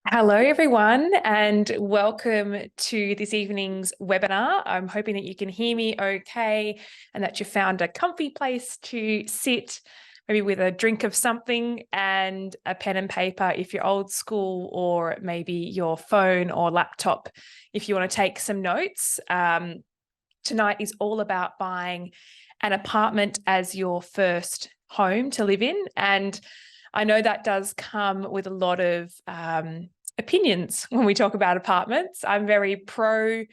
Hello, everyone, and welcome to this evening's webinar. I'm hoping that you can hear me okay and that you found a comfy place to sit, maybe with a drink of something and a pen and paper if you're old school, or maybe your phone or laptop if you want to take some notes. Tonight is all about buying an apartment as your first home to live in. And I know that does come with a lot of opinions when we talk about apartments. I'm very pro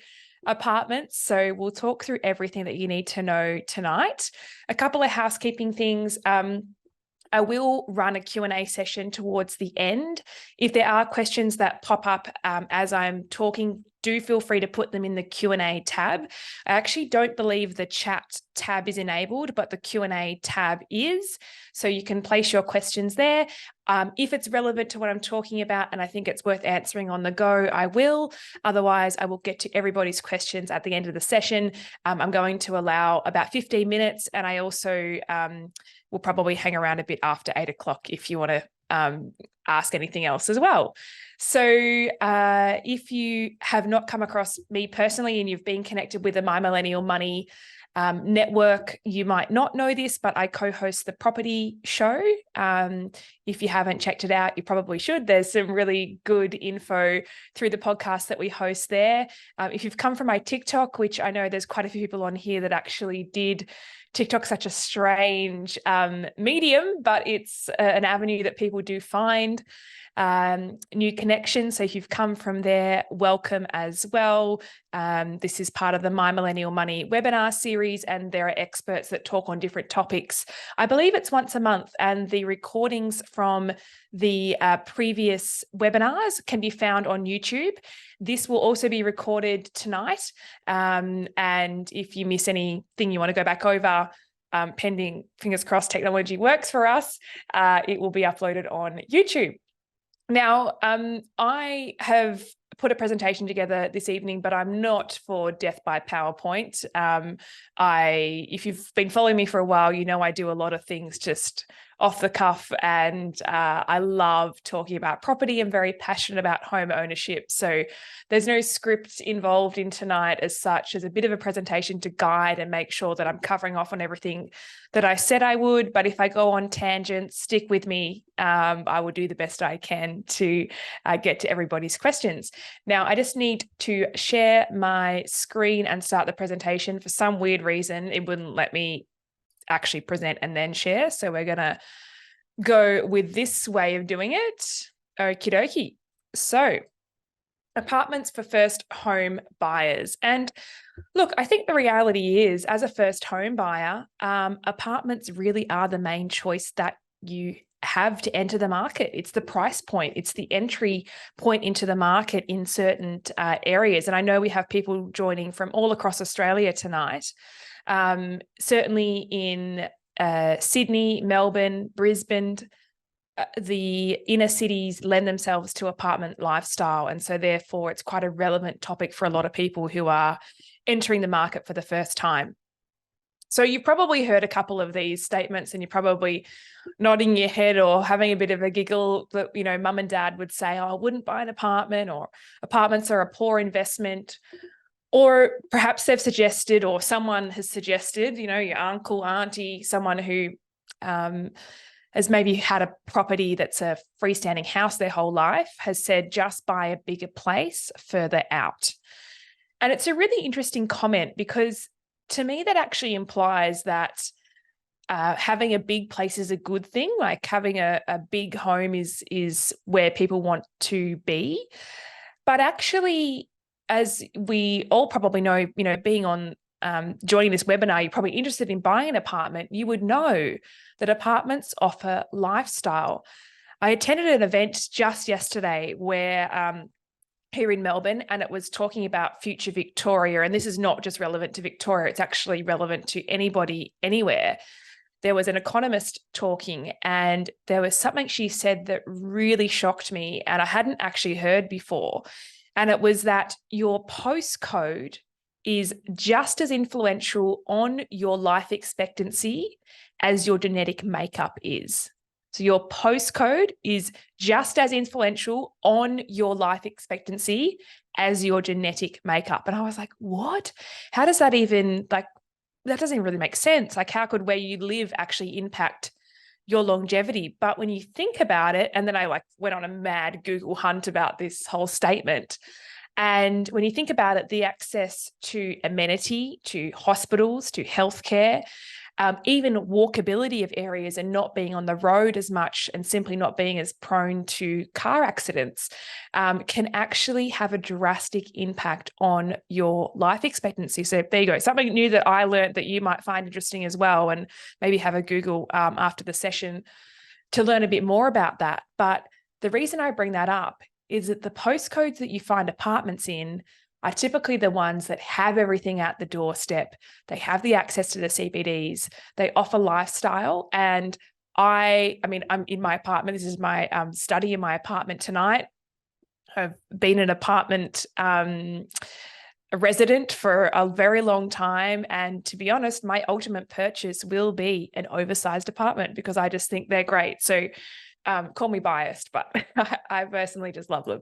apartments, so we'll talk through everything that you need to know tonight. A couple of housekeeping things. I will run a Q&A session towards the end. If there are questions that pop up as I'm talking, do feel free to put them in the Q&A tab. I actually don't believe the chat tab is enabled, but the Q&A tab is. So you can place your questions there. If it's relevant to what I'm talking about and I think it's worth answering on the go, I will. Otherwise, I will get to everybody's questions at the end of the session. I'm going to allow about 15 minutes, and I also will probably hang around a bit after 8 o'clock if you want to ask anything else as well. So if you have not come across me personally and you've been connected with the My Millennial Money network, you might not know this, but I co-host the property show. If you haven't checked it out, you probably should. There's some really good info through the podcast that we host there. If you've come from my TikTok, which I know there's quite a few people on here that actually did. TikTok's such a strange medium, but it's an avenue that people do find new connections. So if you've come from there, welcome as well. This is part of the My Millennial Money webinar series, and there are experts that talk on different topics. I believe it's once a month, and the recordings from the previous webinars can be found on YouTube. This will also be recorded tonight. And if you miss anything you want to go back over, pending, fingers crossed, technology works for us, it will be uploaded on YouTube. Now, I have put a presentation together this evening, but I'm not for death by PowerPoint. If you've been following me for a while, you know I do a lot of things just off the cuff, and I love talking about property. I'm very passionate about home ownership. So there's no script involved in tonight as such. As a bit of a presentation to guide and make sure that I'm covering off on everything that I said I would. But if I go on tangents, stick with me. I will do the best I can to get to everybody's questions. Now, I just need to share my screen and start the presentation. For some weird reason, it wouldn't let me actually present and then share. So we're going to go with this way of doing it. Okie dokie. So apartments for first home buyers. And look, I think the reality is, as a first home buyer, apartments really are the main choice that you have to enter the market. It's the price point. It's the entry point into the market in certain areas. And I know we have people joining from all across Australia tonight. Certainly in Sydney, Melbourne, Brisbane, the inner cities lend themselves to apartment lifestyle. And so therefore it's quite a relevant topic for a lot of people who are entering the market for the first time. So you've probably heard a couple of these statements, and you're probably nodding your head or having a bit of a giggle that, you know, mum and dad would say, oh, I wouldn't buy an apartment, or apartments are a poor investment. Or perhaps they've suggested, or someone has suggested, you know, your uncle, auntie, someone who has maybe had a property that's a freestanding house their whole life, has said, just buy a bigger place further out. And it's a really interesting comment, because to me, that actually implies that having a big place is a good thing. Like having a big home is where people want to be. But actually, as we all probably know, you know, being on joining this webinar, you're probably interested in buying an apartment. You would know that apartments offer lifestyle. I attended an event just yesterday where here in Melbourne, and it was talking about future Victoria. And this is not just relevant to Victoria, it's actually relevant to anybody, anywhere. There was an economist talking, and there was something she said that really shocked me, and I hadn't actually heard before. And it was that your postcode is just as influential on your life expectancy as your genetic makeup is. So your postcode is just as influential on your life expectancy as your genetic makeup. And I was like, what? How does that even, like, that doesn't even really make sense. Like, how could where you live actually impact your longevity? But when you think about it, and then I went on a mad Google hunt about this whole statement. And when you think about it, the access to amenity, to hospitals, to healthcare, even walkability of areas and not being on the road as much and simply not being as prone to car accidents can actually have a drastic impact on your life expectancy. So there you go. Something new that I learned that you might find interesting as well, and maybe have a Google after the session to learn a bit more about that. But the reason I bring that up is that the postcodes that you find apartments in are typically the ones that have everything at the doorstep. They have the access to the CBDs. They offer lifestyle. And I mean, I'm in my apartment. This is my study in my apartment tonight. I've been an apartment resident for a very long time. And to be honest, my ultimate purchase will be an oversized apartment because I just think they're great. So call me biased, but I personally just love them.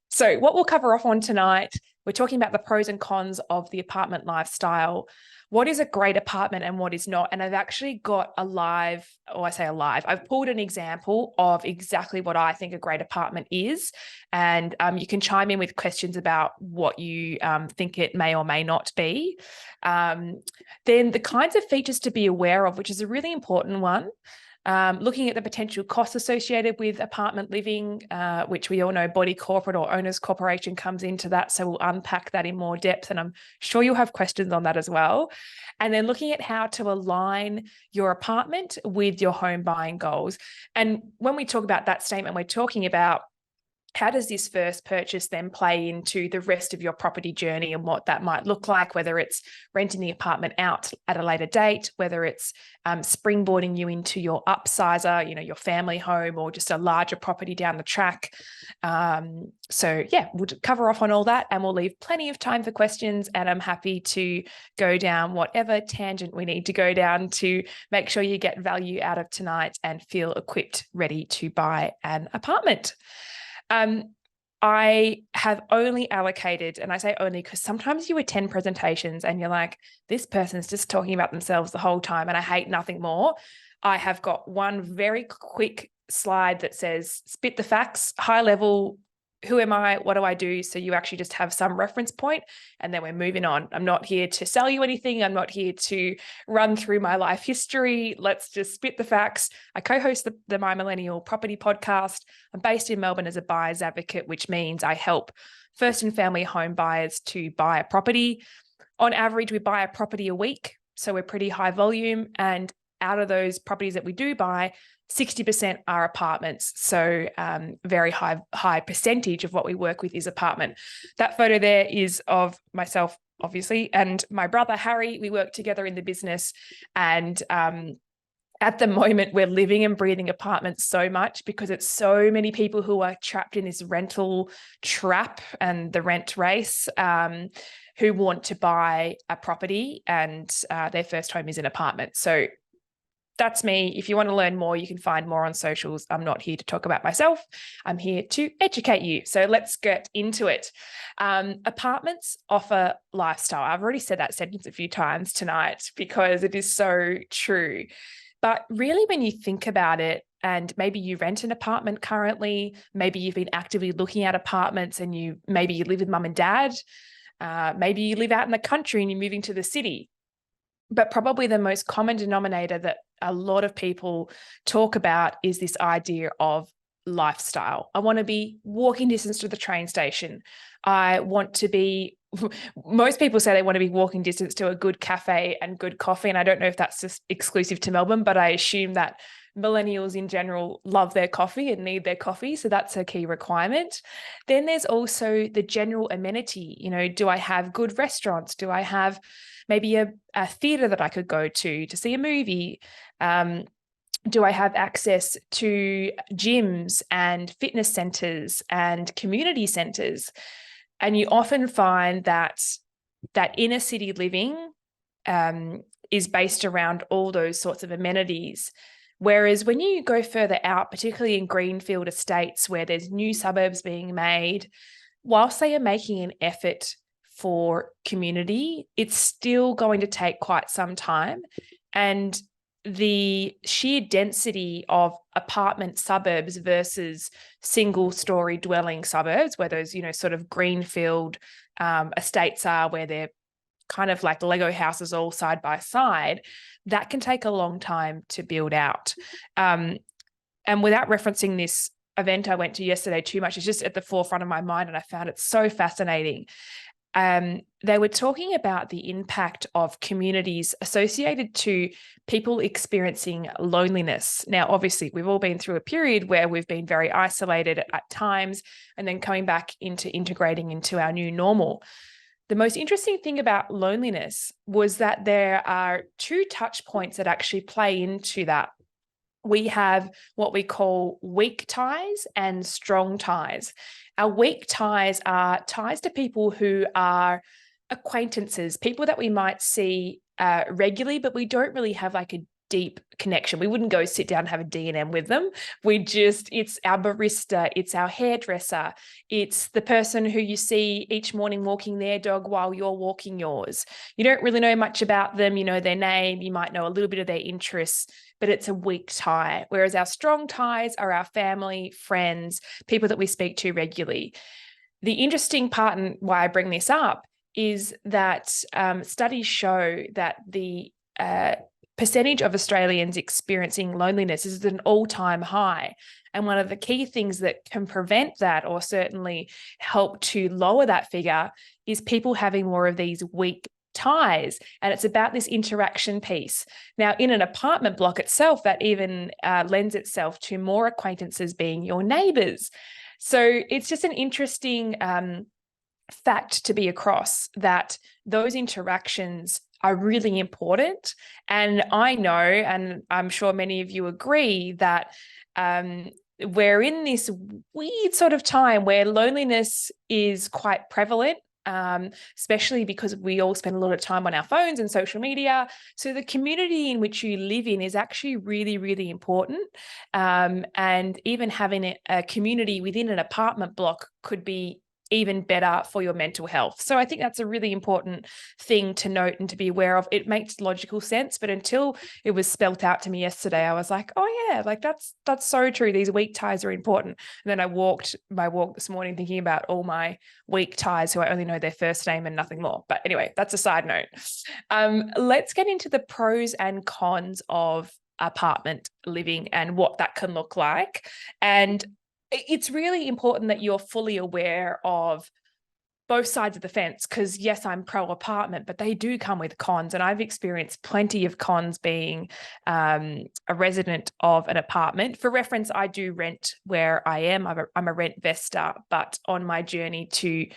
So what we'll cover off on tonight, we're talking about the pros and cons of the apartment lifestyle. What is a great apartment and what is not? And I've actually got I've pulled an example of exactly what I think a great apartment is. And you can chime in with questions about what you think it may or may not be. Then the kinds of features to be aware of, which is a really important one. Looking at the potential costs associated with apartment living, which we all know body corporate or owners corporation comes into that. So we'll unpack that in more depth. And I'm sure you'll have questions on that as well. And then looking at how to align your apartment with your home buying goals. And when we talk about that statement, we're talking about how does this first purchase then play into the rest of your property journey and what that might look like, whether it's renting the apartment out at a later date, whether it's springboarding you into your upsizer, your family home, or just a larger property down the track. So yeah, we'll cover off on all that and we'll leave plenty of time for questions. And I'm happy to go down whatever tangent we need to go down to make sure you get value out of tonight and feel equipped, ready to buy an apartment. I have only allocated, and I say only because sometimes you attend presentations and you're like, this person's just talking about themselves the whole time and I hate nothing more. I have got one very quick slide that says, spit the facts, high level, who am I? What do I do? So you actually just have some reference point and then we're moving on. I'm not here to sell you anything. I'm not here to run through my life history. Let's just spit the facts. I co-host the My Millennial Property Podcast. I'm based in Melbourne as a buyer's advocate, which means I help first and family home buyers to buy a property. On average, we buy a property a week. So we're pretty high volume. And out of those properties that we do buy, 60% are apartments. So very high percentage of what we work with is apartment. That photo there is of myself, obviously, and my brother, Harry. We work together in the business. And at the moment, we're living and breathing apartments so much because it's so many people who are trapped in this rental trap and the rent race who want to buy a property and their first home is an apartment. So that's me. If you want to learn more, you can find more on socials. I'm not here to talk about myself. I'm here to educate you. So let's get into it. Apartments offer lifestyle. I've already said that sentence a few times tonight because it is so true. But really, when you think about it, and maybe you rent an apartment currently, maybe you've been actively looking at apartments and maybe you live with mum and dad, maybe you live out in the country and you're moving to the city. But probably the most common denominator that a lot of people talk about is this idea of lifestyle. I want to be walking distance to the train station. I want to be, most people say they want to be walking distance to a good cafe and good coffee. And I don't know if that's just exclusive to Melbourne, but I assume that millennials in general love their coffee and need their coffee. So that's a key requirement. Then there's also the general amenity. Do I have good restaurants? Do I have maybe a theatre that I could go to see a movie? Do I have access to gyms and fitness centres and community centres? And you often find that inner city living is based around all those sorts of amenities. Whereas when you go further out, particularly in greenfield estates where there's new suburbs being made, whilst they are making an effort for community, it's still going to take quite some time. And the sheer density of apartment suburbs versus single-story dwelling suburbs, where those, sort of greenfield estates are, where they're kind of like Lego houses all side by side, that can take a long time to build out. And without referencing this event I went to yesterday too much, it's just at the forefront of my mind, and I found it so fascinating. They were talking about the impact of communities associated to people experiencing loneliness. Now, obviously, we've all been through a period where we've been very isolated at times, and then coming back into integrating into our new normal. The most interesting thing about loneliness was that there are two touch points that actually play into that. We have what we call weak ties and strong ties. Our weak ties are ties to people who are acquaintances, people that we might see regularly, but we don't really have like a deep connection. We wouldn't go sit down and have a D&M with them. It's our barista, it's our hairdresser, it's the person who you see each morning walking their dog while you're walking yours. You don't really know much about them, you know their name, you might know a little bit of their interests, but it's a weak tie. Whereas our strong ties are our family, friends, people that we speak to regularly. The interesting part, and why I bring this up, is that studies show that the percentage of Australians experiencing loneliness is at an all-time high. And one of the key things that can prevent that, or certainly help to lower that figure, is people having more of these weak ties. And it's about this interaction piece. Now, in an apartment block itself, that even lends itself to more acquaintances being your neighbours. So it's just an interesting fact to be across, that those interactions are really important. And I know, and I'm sure many of you agree, that we're in this weird sort of time where loneliness is quite prevalent, especially because we all spend a lot of time on our phones and social media. So the community in which you live in is actually really, really important. And even having a community within an apartment block could be even better for your mental health. So I think that's a really important thing to note and to be aware of. It makes logical sense, but until it was spelt out to me yesterday, I was like, oh yeah, like that's so true. These weak ties are important. And then I walked my walk this morning thinking about all my weak ties who I only know their first name and nothing more. But anyway, that's a side note. Let's get into the pros and cons of apartment living and what that can look like. And it's really important that you're fully aware of both sides of the fence, because yes, I'm pro apartment, but they do come with cons. And I've experienced plenty of cons being a resident of an apartment. For reference, I do rent where I am. I'm a rent vestor, but on my journey to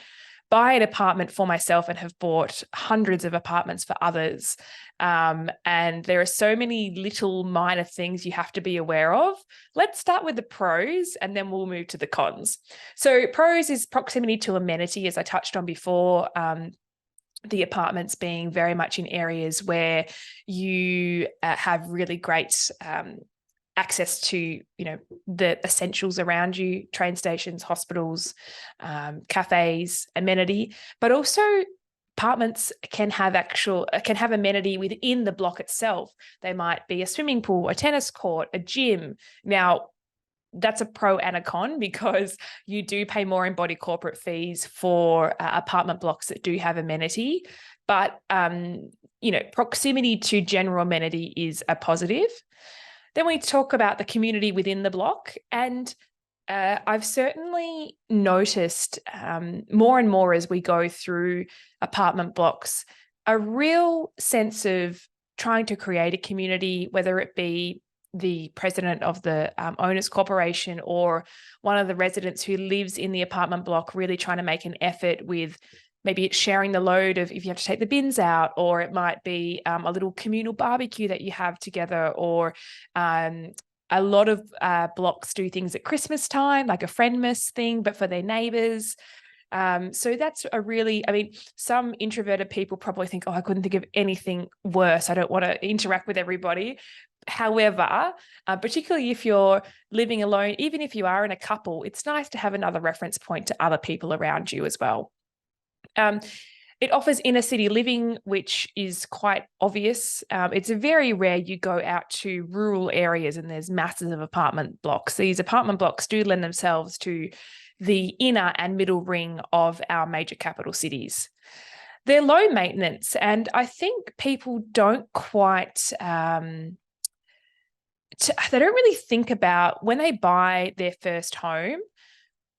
buy an apartment for myself and have bought hundreds of apartments for others. And there are so many little minor things you have to be aware of. Let's start with the pros and then we'll move to the cons. So pros is proximity to amenity, as I touched on before. The apartments being very much in areas where you have really great access to, the essentials around you, train stations, hospitals, cafes, amenity, but also apartments can have amenity within the block itself. They might be a swimming pool, a tennis court, a gym. Now, that's a pro and a con, because you do pay more in body corporate fees for apartment blocks that do have amenity. But, proximity to general amenity is a positive. Then we talk about the community within the block. And I've certainly noticed more and more as we go through apartment blocks, a real sense of trying to create a community, whether it be the president of the owners corporation or one of the residents who lives in the apartment block, really trying to make an effort with maybe it's sharing the load of if you have to take the bins out, or it might be a little communal barbecue that you have together, or a lot of blocks do things at Christmas time, like a Friendmas thing, but for their neighbours. So that's some introverted people probably think, oh, I couldn't think of anything worse. I don't want to interact with everybody. However, particularly if you're living alone, even if you are in a couple, it's nice to have another reference point to other people around you as well. It offers inner city living, which is quite obvious. It's very rare you go out to rural areas and there's masses of apartment blocks. These apartment blocks do lend themselves to the inner and middle ring of our major capital cities. They're low maintenance, and I think people don't quite, they don't really think about when they buy their first home.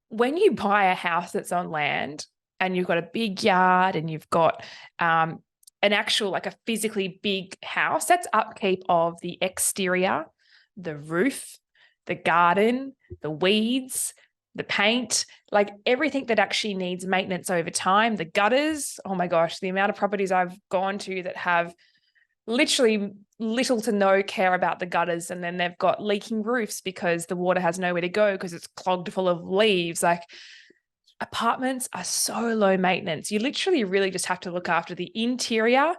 When you buy a house that's on land, and you've got a big yard and you've got an actual, like a physically big house, that's upkeep of the exterior, the roof, the garden, the weeds, the paint, like everything that actually needs maintenance over time. The gutters, oh my gosh, the amount of properties I've gone to that have literally little to no care about the gutters, and then they've got leaking roofs because the water has nowhere to go because it's clogged full of leaves. Like, apartments are so low maintenance. You literally really just have to look after the interior.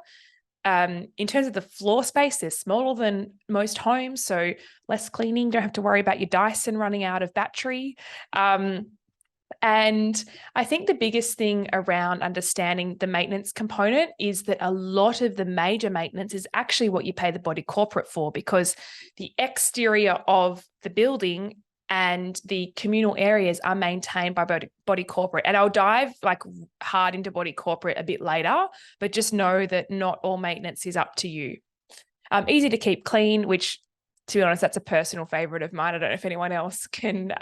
In terms of the floor space, they're smaller than most homes, so less cleaning. Don't have to worry about your Dyson running out of battery. And I think the biggest thing around understanding the maintenance component is that a lot of the major maintenance is actually what you pay the body corporate for, because the exterior of the building and the communal areas are maintained by body corporate. And I'll dive like hard into body corporate a bit later, but just know that not all maintenance is up to you. Easy to keep clean, which, to be honest, that's a personal favorite of mine. I don't know if anyone else can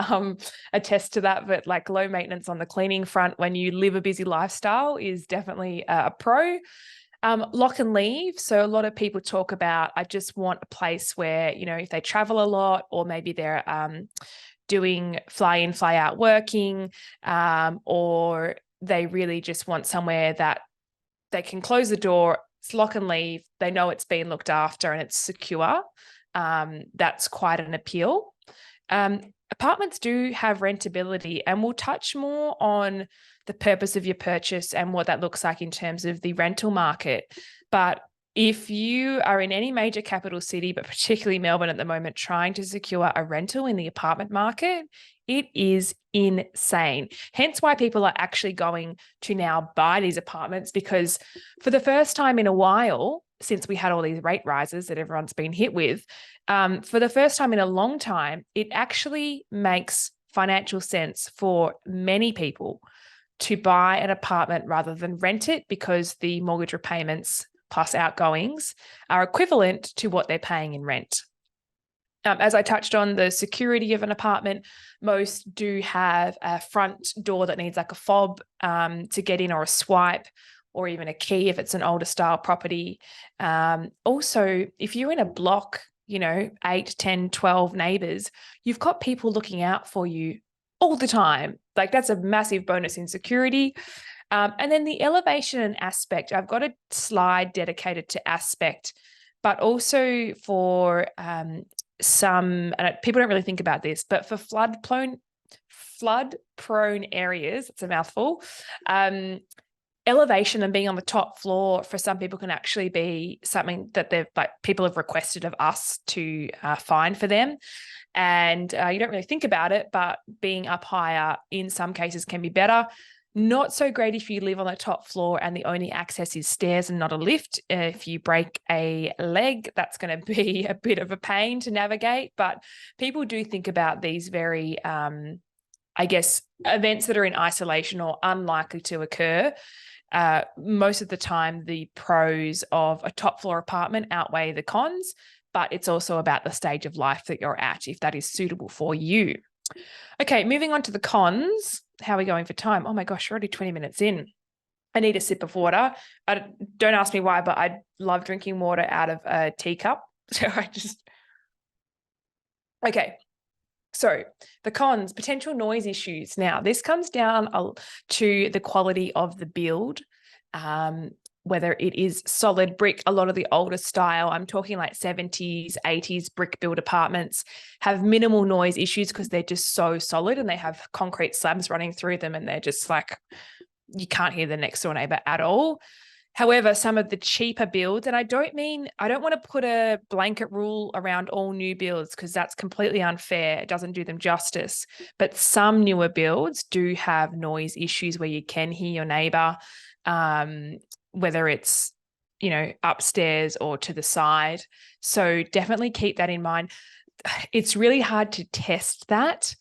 attest to that, but like low maintenance on the cleaning front when you live a busy lifestyle is definitely a pro. Lock and leave. So a lot of people talk about, I just want a place where, you know, if they travel a lot, or maybe they're doing fly in, fly out working, or they really just want somewhere that they can close the door, it's lock and leave, they know it's been looked after and it's secure. That's quite an appeal. Apartments do have rentability, and we'll touch more on the purpose of your purchase and what that looks like in terms of the rental market. But if you are in any major capital city, but particularly Melbourne at the moment, trying to secure a rental in the apartment market, it is insane. Hence why people are actually going to now buy these apartments, because for the first time in a while, since we had all these rate rises that everyone's been hit with, for the first time in a long time, it actually makes financial sense for many people to buy an apartment rather than rent it, because the mortgage repayments plus outgoings are equivalent to what they're paying in rent. As I touched on, the security of an apartment, most do have a front door that needs like a fob to get in, or a swipe, or even a key if it's an older style property. Also, if you're in a block, you know, 8, 10, 12 neighbors, you've got people looking out for you all the time. Like, that's a massive bonus in security. And then the elevation and aspect, I've got a slide dedicated to aspect, but also for some, and people don't really think about this, but for flood-prone areas, it's a mouthful, elevation and being on the top floor for some people can actually be something that people have requested of us to find for them. And you don't really think about it, but being up higher in some cases can be better. Not so great if you live on the top floor and the only access is stairs and not a lift. If you break a leg, that's going to be a bit of a pain to navigate. But people do think about these very, I guess, events that are in isolation or unlikely to occur. Most of the time, the pros of a top floor apartment outweigh the cons, but it's also about the stage of life that you're at, if that is suitable for you. Okay, moving on to the cons. How are we going for time? Oh my gosh, we're already 20 minutes in. I need a sip of water. Don't ask me why, but I love drinking water out of a teacup. So okay. So the cons, potential noise issues. Now, this comes down to the quality of the build, whether it is solid brick. A lot of the older style, I'm talking like 70s, 80s brick build apartments, have minimal noise issues because they're just so solid and they have concrete slabs running through them, and they're just like, you can't hear the next door neighbor at all. However, some of the cheaper builds, and I don't want to put a blanket rule around all new builds because that's completely unfair. It doesn't do them justice. But some newer builds do have noise issues where you can hear your neighbor, whether it's, upstairs or to the side. So definitely keep that in mind. It's really hard to test that.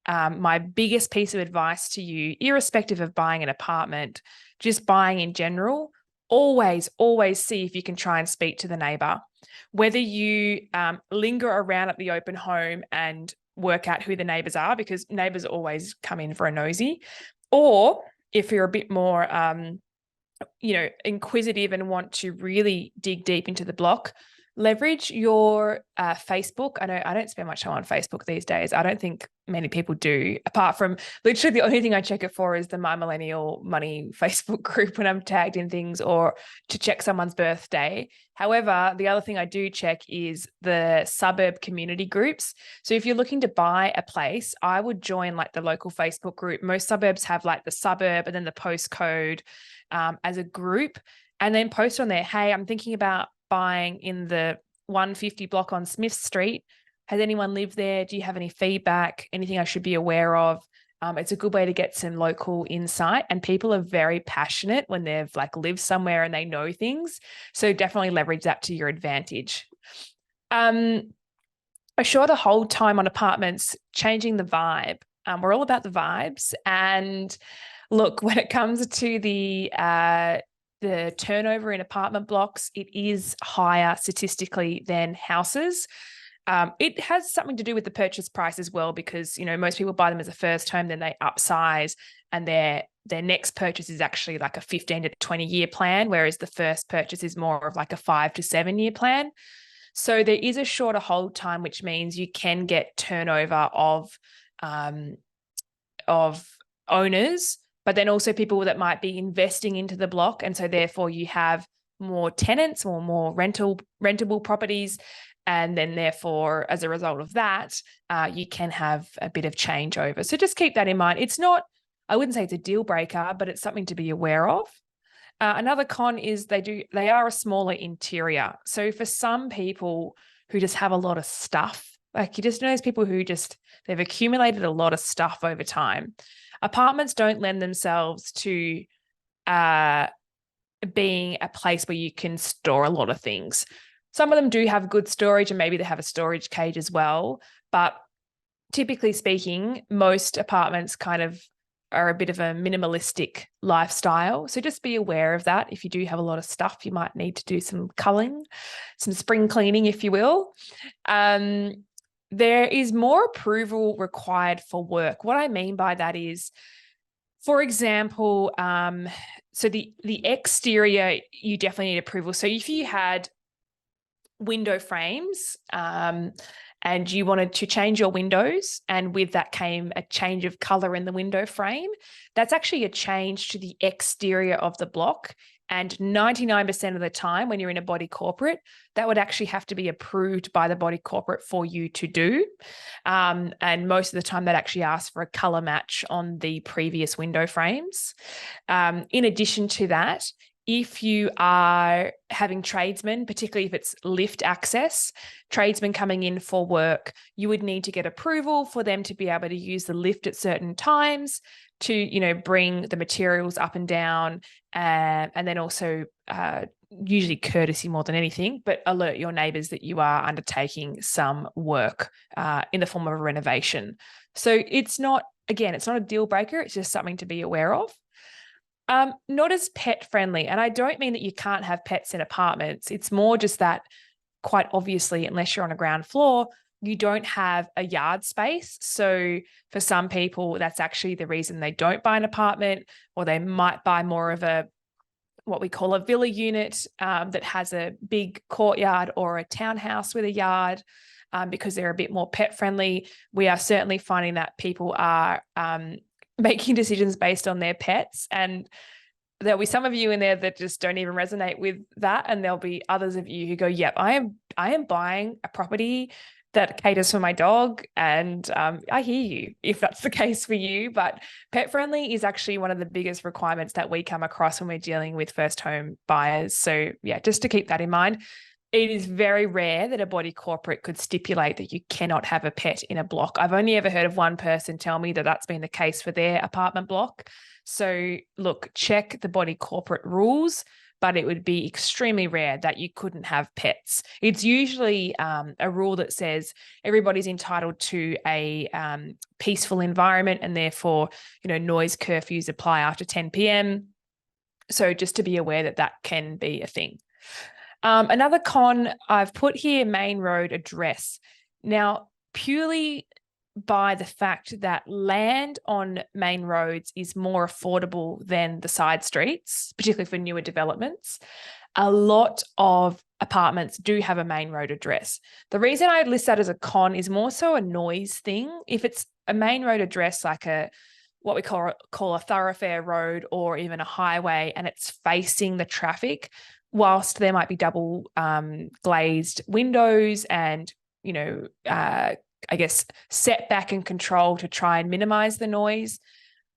My biggest piece of advice to you, irrespective of buying an apartment, just buying in general, always see if you can try and speak to the neighbor. Whether you linger around at the open home and work out who the neighbors are, because neighbors always come in for a nosy, or if you're a bit more inquisitive and want to really dig deep into the block, leverage your Facebook. I know I don't spend much time on Facebook these days. I don't think many people do, apart from literally the only thing I check it for is the My Millennial Money Facebook group when I'm tagged in things or to check someone's birthday. However, the other thing I do check is the suburb community groups. So if you're looking to buy a place, I would join like the local Facebook group. Most suburbs have like the suburb and then the postcode as a group, and then post on there, hey, I'm thinking about buying in the 150 block on Smith Street. Has anyone lived there? Do you have any feedback? Anything I should be aware of? It's a good way to get some local insight, and people are very passionate when they've like lived somewhere and they know things. So definitely leverage that to your advantage. A shorter hold time on apartments, changing the vibe. We're all about the vibes. And look, when it comes to the turnover in apartment blocks, it is higher statistically than houses. It has something to do with the purchase price as well, because, most people buy them as a first home, then they upsize, and their next purchase is actually like a 15 to 20 year plan, whereas the first purchase is more of like a 5 to 7 year plan. So there is a shorter hold time, which means you can get turnover of owners, but then also people that might be investing into the block. And so therefore you have more tenants or more rentable properties. And then therefore, as a result of that, you can have a bit of changeover. So just keep that in mind. It's not, I wouldn't say it's a deal breaker, but it's something to be aware of. Another con is they are a smaller interior. So for some people who just have a lot of stuff, like you just know those people who they've accumulated a lot of stuff over time. Apartments don't lend themselves to being a place where you can store a lot of things. Some of them do have good storage, and maybe they have a storage cage as well. But typically speaking, most apartments kind of are a bit of a minimalistic lifestyle. So just be aware of that. If you do have a lot of stuff, you might need to do some culling, some spring cleaning, if you will. There is more approval required for work. What I mean by that is, for example, so the exterior, you definitely need approval. So if you had window frames and you wanted to change your windows, and with that came a change of color in the window frame, that's actually a change to the exterior of the block. And 99% of the time when you're in a body corporate, that would actually have to be approved by the body corporate for you to do. And most of the time that actually asks for a color match on the previous window frames. In addition to that, if you are having tradesmen, particularly if it's lift access, tradesmen coming in for work, you would need to get approval for them to be able to use the lift at certain times to, bring the materials up and down, and then also usually courtesy more than anything, but alert your neighbours that you are undertaking some work in the form of a renovation. So it's not a deal breaker. It's just something to be aware of. Not as pet friendly. And I don't mean that you can't have pets in apartments. It's more just that, quite obviously, unless you're on a ground floor, you don't have a yard space. So for some people, that's actually the reason they don't buy an apartment, or they might buy more of what we call a villa unit that has a big courtyard, or a townhouse with a yard, because they're a bit more pet friendly. We are certainly finding that people are making decisions based on their pets, and there'll be some of you in there that just don't even resonate with that, and there'll be others of you who go, yep, I am buying a property that caters for my dog. And I hear you if that's the case for you, but pet friendly is actually one of the biggest requirements that we come across when we're dealing with first home buyers. So yeah, just to keep that in mind. It is very rare that a body corporate could stipulate that you cannot have a pet in a block. I've only ever heard of one person tell me that that's been the case for their apartment block. So look, check the body corporate rules, but it would be extremely rare that you couldn't have pets. It's usually a rule that says everybody's entitled to a peaceful environment, and therefore, noise curfews apply after 10 p.m. So just to be aware that that can be a thing. Another con I've put here, main road address. Now, purely by the fact that land on main roads is more affordable than the side streets, particularly for newer developments, a lot of apartments do have a main road address. The reason I list that as a con is more so a noise thing. If it's a main road address, like what we call a thoroughfare road or even a highway, and it's facing the traffic, whilst there might be double glazed windows and, I guess, setback and control to try and minimize the noise,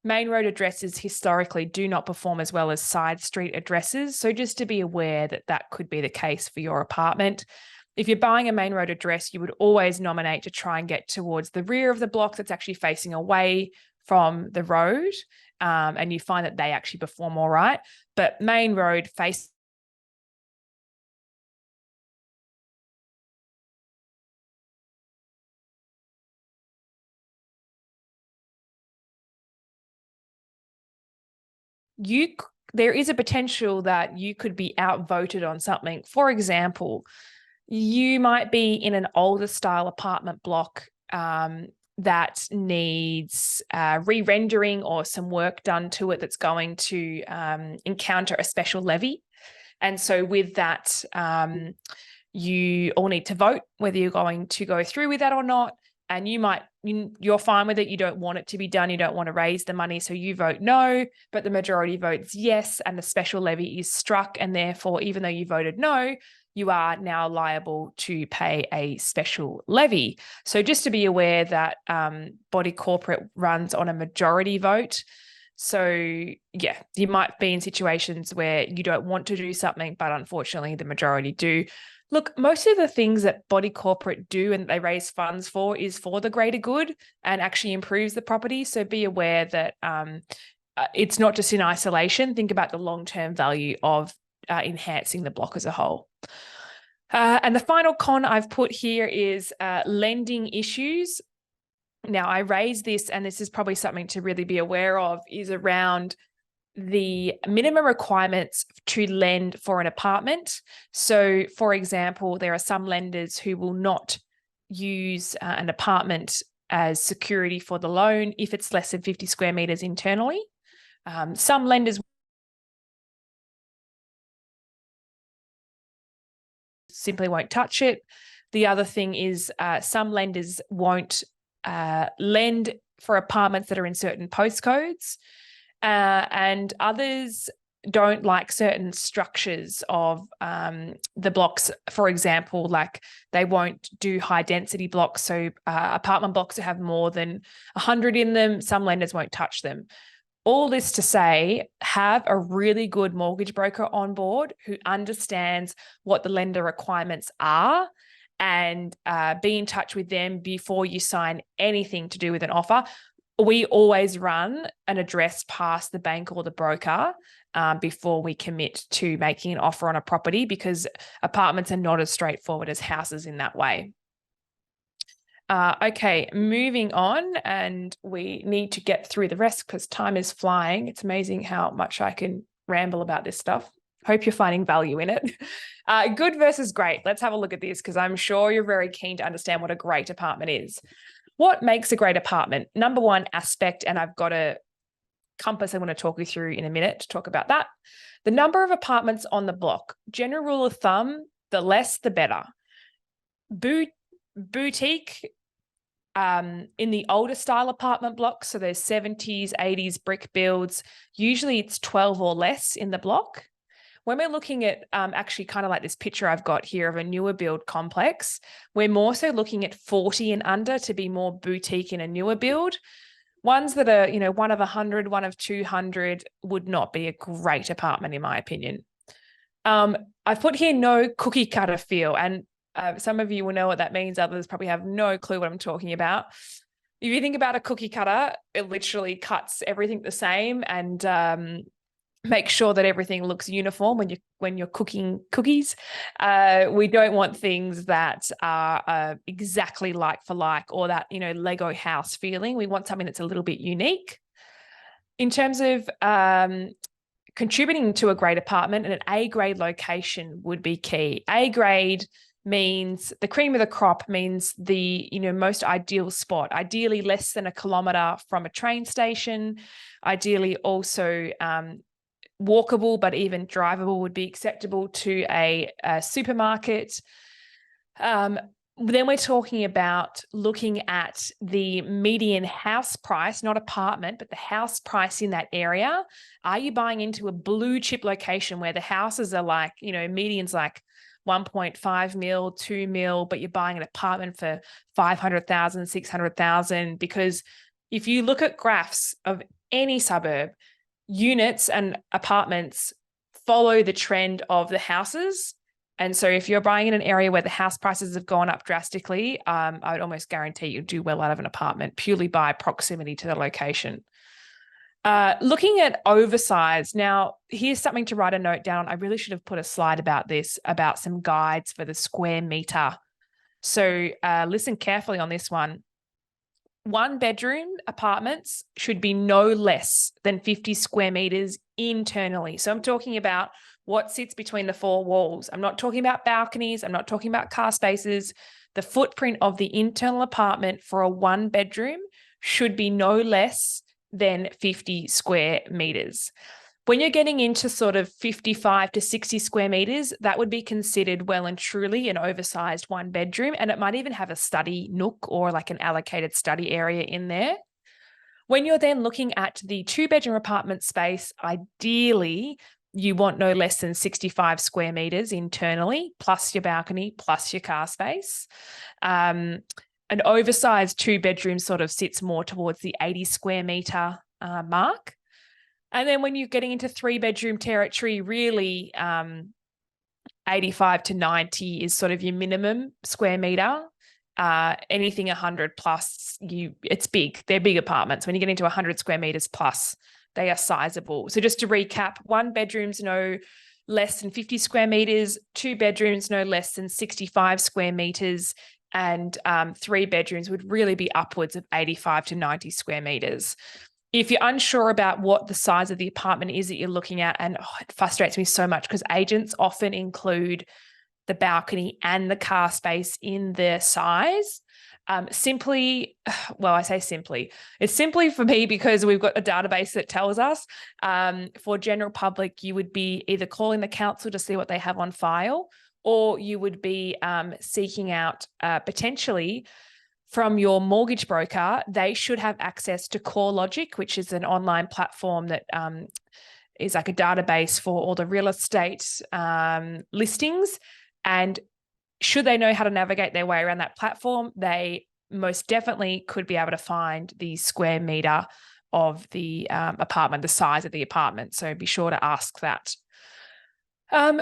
main road addresses historically do not perform as well as side street addresses. So just to be aware that that could be the case for your apartment. If you're buying a main road address, you would always nominate to try and get towards the rear of the block that's actually facing away from the road, and you find that they actually perform all right. But main road face there is a potential that you could be outvoted on something. For example, you might be in an older style apartment block that needs re-rendering or some work done to it that's going to encounter a special levy. And so with that, you all need to vote whether you're going to go through with that or not. And you're fine with it. You don't want it to be done. You don't want to raise the money. So you vote no, but the majority votes yes, and the special levy is struck. And therefore, even though you voted no, you are now liable to pay a special levy. So just to be aware that body corporate runs on a majority vote. So yeah, you might be in situations where you don't want to do something, but unfortunately the majority do. Look, most of the things that body corporate do and they raise funds for is for the greater good and actually improves the property. So be aware that it's not just in isolation. Think about the long-term value of enhancing the block as a whole. And the final con I've put here is lending issues. Now, I raise this, and this is probably something to really be aware of, is around the minimum requirements to lend for an apartment. So, for example, there are some lenders who will not use an apartment as security for the loan if it's less than 50 square meters internally. Some lenders simply won't touch it. The other thing is some lenders won't lend for apartments that are in certain postcodes. And others don't like certain structures of the blocks. For example, like they won't do high density blocks. So apartment blocks that have more than 100 in them, some lenders won't touch them. All this to say, have a really good mortgage broker on board who understands what the lender requirements are, and be in touch with them before you sign anything to do with an offer. We always run an address past the bank or the broker before we commit to making an offer on a property, because apartments are not as straightforward as houses in that way. Okay, moving on, and we need to get through the rest because time is flying. It's amazing how much I can ramble about this stuff. Hope you're finding value in it. Good versus great. Let's have a look at this because I'm sure you're very keen to understand what a great apartment is. What makes a great apartment? Number one aspect, and I've got a compass I'm going to talk you through in a minute to talk about that. The number of apartments on the block. General rule of thumb, the less, the better. Boutique, in the older style apartment blocks, so those 70s, 80s brick builds, usually it's 12 or less in the block. when we're looking at actually kind of like this picture I've got here of a newer build complex, we're more so looking at 40 and under to be more boutique in a newer build. Ones that are, you know, one of 100, one of 200 would not be a great apartment in my opinion. I've put here no cookie cutter feel, and some of you will know what that means. Others probably have no clue what I'm talking about. If you think about a cookie cutter, it literally cuts everything the same and make sure that everything looks uniform when you're cooking cookies. We don't want things that are exactly like for like, or that, you know, Lego house feeling. We want something that's a little bit unique. In terms of contributing to a great apartment, and an A-grade location would be key. A-grade means the cream of the crop, means the, you know, most ideal spot, ideally less than 1 kilometre from a train station, ideally also walkable, but even drivable would be acceptable to a supermarket. Then we're talking about looking at the median house price, not apartment, but the house price in that area. Are you buying into a blue chip location where the houses are like, you know, median's like 1.5 mil, 2 mil, but you're buying an apartment for 500,000, 600,000? Because if you look at graphs of any suburb, units and apartments follow the trend of the houses. And so if you're buying in an area where the house prices have gone up drastically, I would almost guarantee you'll do well out of an apartment purely by proximity to the location. Looking at oversize. Now, here's something to write a note down. I really should have put a slide about this, about some guides for the square meter. So listen carefully on this one. 1-bedroom apartments should be no less than 50 square meters internally. So I'm talking about what sits between the 4 walls. I'm not talking about balconies. I'm not talking about car spaces. The footprint of the internal apartment for a 1-bedroom should be no less than 50 square meters. When you're getting into sort of 55 to 60 square meters, that would be considered well and truly an oversized 1-bedroom, and it might even have a study nook or like an allocated study area in there. When you're then looking at the 2-bedroom apartment space, ideally, you want no less than 65 square meters internally, plus your balcony, plus your car space. An oversized 2-bedroom sort of sits more towards the 80 square meter mark. And then when you're getting into 3-bedroom territory, really 85 to 90 is sort of your minimum square meter. Anything 100 plus, it's big. They're big apartments. When you get into 100 square meters plus, they are sizable. So just to recap, 1-bedrooms no less than 50 square meters, 2-bedrooms no less than 65 square meters, and 3-bedrooms would really be upwards of 85 to 90 square meters. If you're unsure about what the size of the apartment is that you're looking at, and it frustrates me so much because agents often include the balcony and the car space in their size. I say simply. It's simply for me because we've got a database that tells us. For general public, you would be either calling the council to see what they have on file, or you would be seeking out potentially from your mortgage broker. They should have access to CoreLogic, which is an online platform that is like a database for all the real estate listings. And should they know how to navigate their way around that platform, they most definitely could be able to find the square meter of the apartment, the size of the apartment. So be sure to ask that.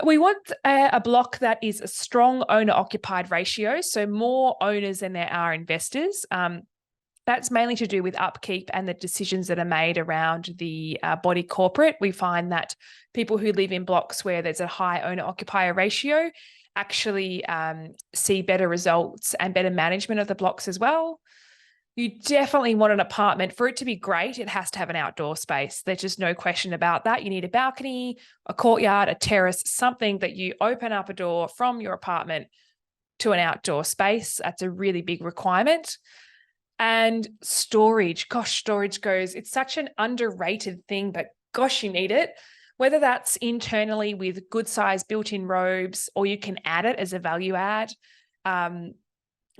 We want a block that is a strong owner-occupied ratio, so more owners than there are investors. That's mainly to do with upkeep and the decisions that are made around the body corporate. We find that people who live in blocks where there's a high owner-occupier ratio actually see better results and better management of the blocks as well. You definitely want an apartment. For it to be great, it has to have an outdoor space. There's just no question about that. You need a balcony, a courtyard, a terrace, something that you open up a door from your apartment to an outdoor space. That's a really big requirement. And storage. Gosh, storage it's such an underrated thing, but gosh, you need it. Whether that's internally with good size built-in robes, or you can add it as a value add.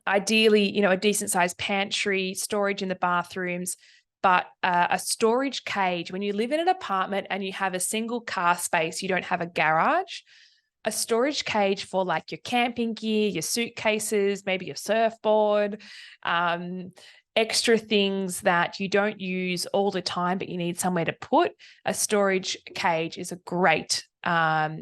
Ideally, a decent sized pantry, storage in the bathrooms, but a storage cage, when you live in an apartment and you have a single car space, you don't have a garage, a storage cage for like your camping gear, your suitcases, maybe your surfboard, extra things that you don't use all the time, but you need somewhere to put. A storage cage is a great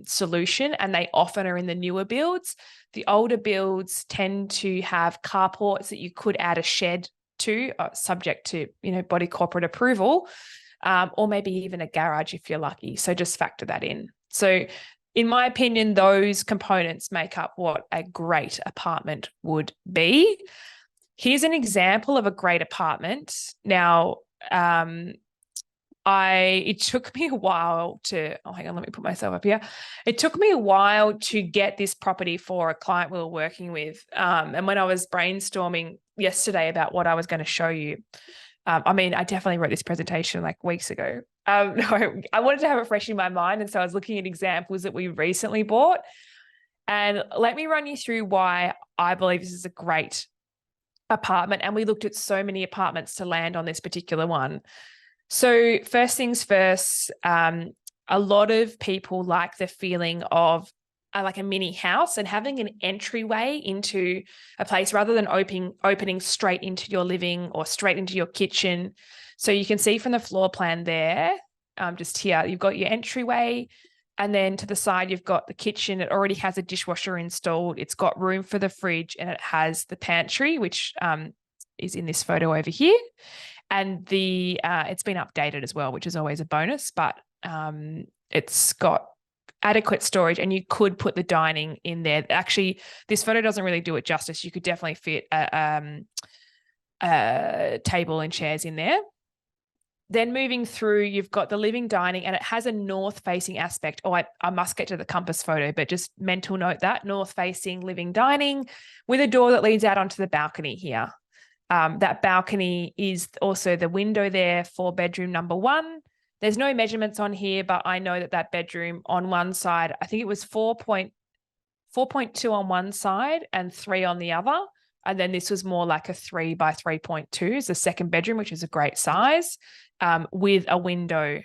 solution, and they often are in the newer builds. The older builds tend to have carports that you could add a shed to, subject to, body corporate approval, or maybe even a garage if you're lucky. So just factor that in. So in my opinion, those components make up what a great apartment would be. Here's an example of a great apartment. Now, it took me a while to, hang on, let me put myself up here. It took me a while to get this property for a client we were working with. And when I was brainstorming yesterday about what I was going to show you, I definitely wrote this presentation like weeks ago. No, I wanted to have it fresh in my mind. And so I was looking at examples that we recently bought. And let me run you through why I believe this is a great apartment. And we looked at so many apartments to land on this particular one. So first things first, a lot of people like the feeling of like a mini house and having an entryway into a place rather than opening straight into your living or straight into your kitchen. So you can see from the floor plan there, just here, you've got your entryway, and then to the side, you've got the kitchen. It already has a dishwasher installed. It's got room for the fridge, and it has the pantry, which is in this photo over here. And it's been updated as well, which is always a bonus, but it's got adequate storage, and you could put the dining in there. Actually, this photo doesn't really do it justice. You could definitely fit a table and chairs in there. Then moving through, you've got the living dining, and it has a north-facing aspect. Oh, I must get to the compass photo, but just mental note that north-facing living dining with a door that leads out onto the balcony here. That balcony is also the window there for bedroom number 1. There's no measurements on here, but I know that bedroom on one side, I think it was 4.2 on one side and 3 on the other. And then this was more like a 3 by 3.2 is the second bedroom, which is a great size, with a window.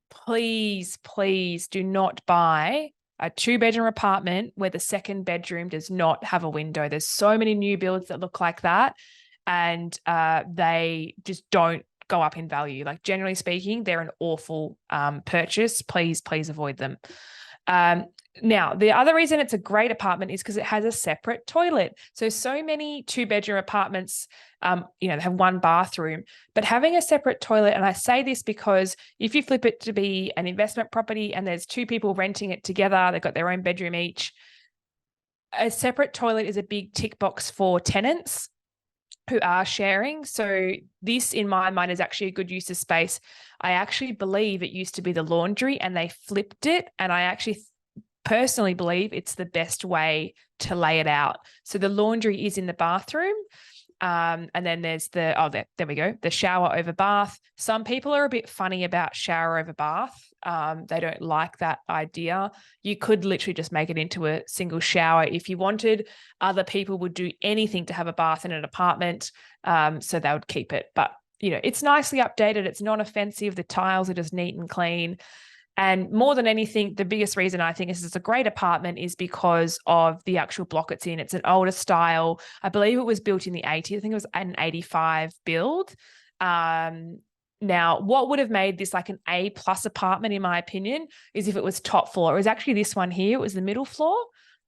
Please, please do not buy a 2-bedroom apartment where the second bedroom does not have a window. There's so many new builds that look like that, and they just don't go up in value. Like, generally speaking, they're an awful purchase. Please, please avoid them. Now, the other reason it's a great apartment is because it has a separate toilet. So many 2-bedroom apartments, they have one bathroom, but having a separate toilet, and I say this because if you flip it to be an investment property and there's 2 people renting it together, they've got their own bedroom each, a separate toilet is a big tick box for tenants who are sharing. So this, in my mind, is actually a good use of space. I actually believe it used to be the laundry and they flipped it. And I actually personally believe it's the best way to lay it out. So the laundry is in the bathroom. And then there's there we go, the shower over bath. Some people are a bit funny about shower over bath. They don't like that idea. You could literally just make it into a single shower if you wanted. Other people would do anything to have a bath in an apartment, so they would keep it. But, it's nicely updated. It's not offensive. The tiles are just neat and clean. And more than anything, the biggest reason I think this is a great apartment is because of the actual block it's in. It's an older style. I believe it was built in the 80s. I think it was an 85 build. Now, what would have made this like an A+ apartment, in my opinion, is if it was top floor. It was actually this one here. It was the middle floor.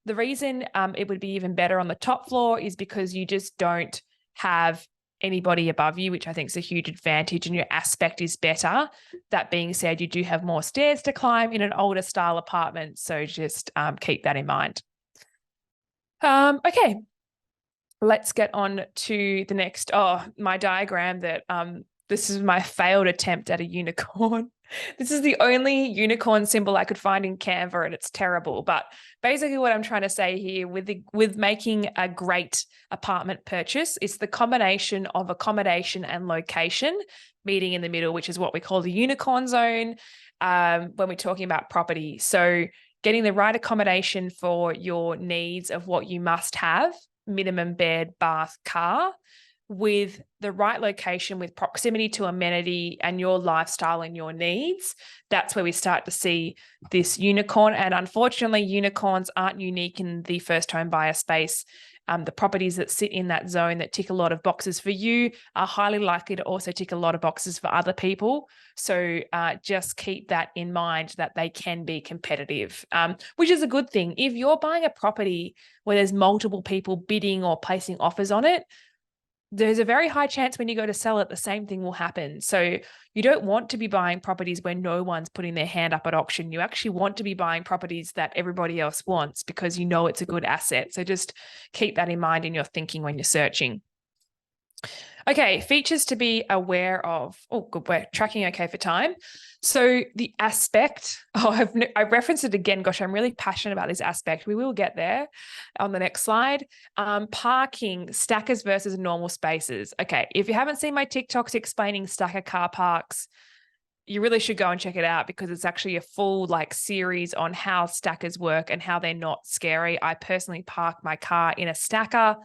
The reason it would be even better on the top floor is because you just don't have anybody above you, which I think is a huge advantage, and your aspect is better. That being said, you do have more stairs to climb in an older style apartment, so just keep that in mind. Okay, let's get on to the next. My diagram that this is my failed attempt at a unicorn. This is the only unicorn symbol I could find in Canva, and it's terrible. But basically what I'm trying to say here with making a great apartment purchase, it's the combination of accommodation and location meeting in the middle, which is what we call the unicorn zone when we're talking about property. So getting the right accommodation for your needs of what you must have, minimum bed, bath, car, with the right location, with proximity to amenity and your lifestyle and your needs, that's where we start to see this unicorn. And unfortunately, unicorns aren't unique in the first home buyer space. The properties that sit in that zone that tick a lot of boxes for you are highly likely to also tick a lot of boxes for other people. So just keep that in mind, that they can be competitive, which is a good thing. If you're buying a property where there's multiple people bidding or placing offers on it, there's a very high chance when you go to sell it, the same thing will happen. So you don't want to be buying properties where no one's putting their hand up at auction. You actually want to be buying properties that everybody else wants because you know it's a good asset. So just keep that in mind in your thinking when you're searching. Okay, features to be aware of. Oh, good, we're tracking okay for time. So the aspect, I referenced it again. Gosh, I'm really passionate about this aspect. We will get there on the next slide. Parking, stackers versus normal spaces. Okay, if you haven't seen my TikToks explaining stacker car parks, you really should go and check it out because it's actually a full series on how stackers work and how they're not scary. I personally park my car in a stacker.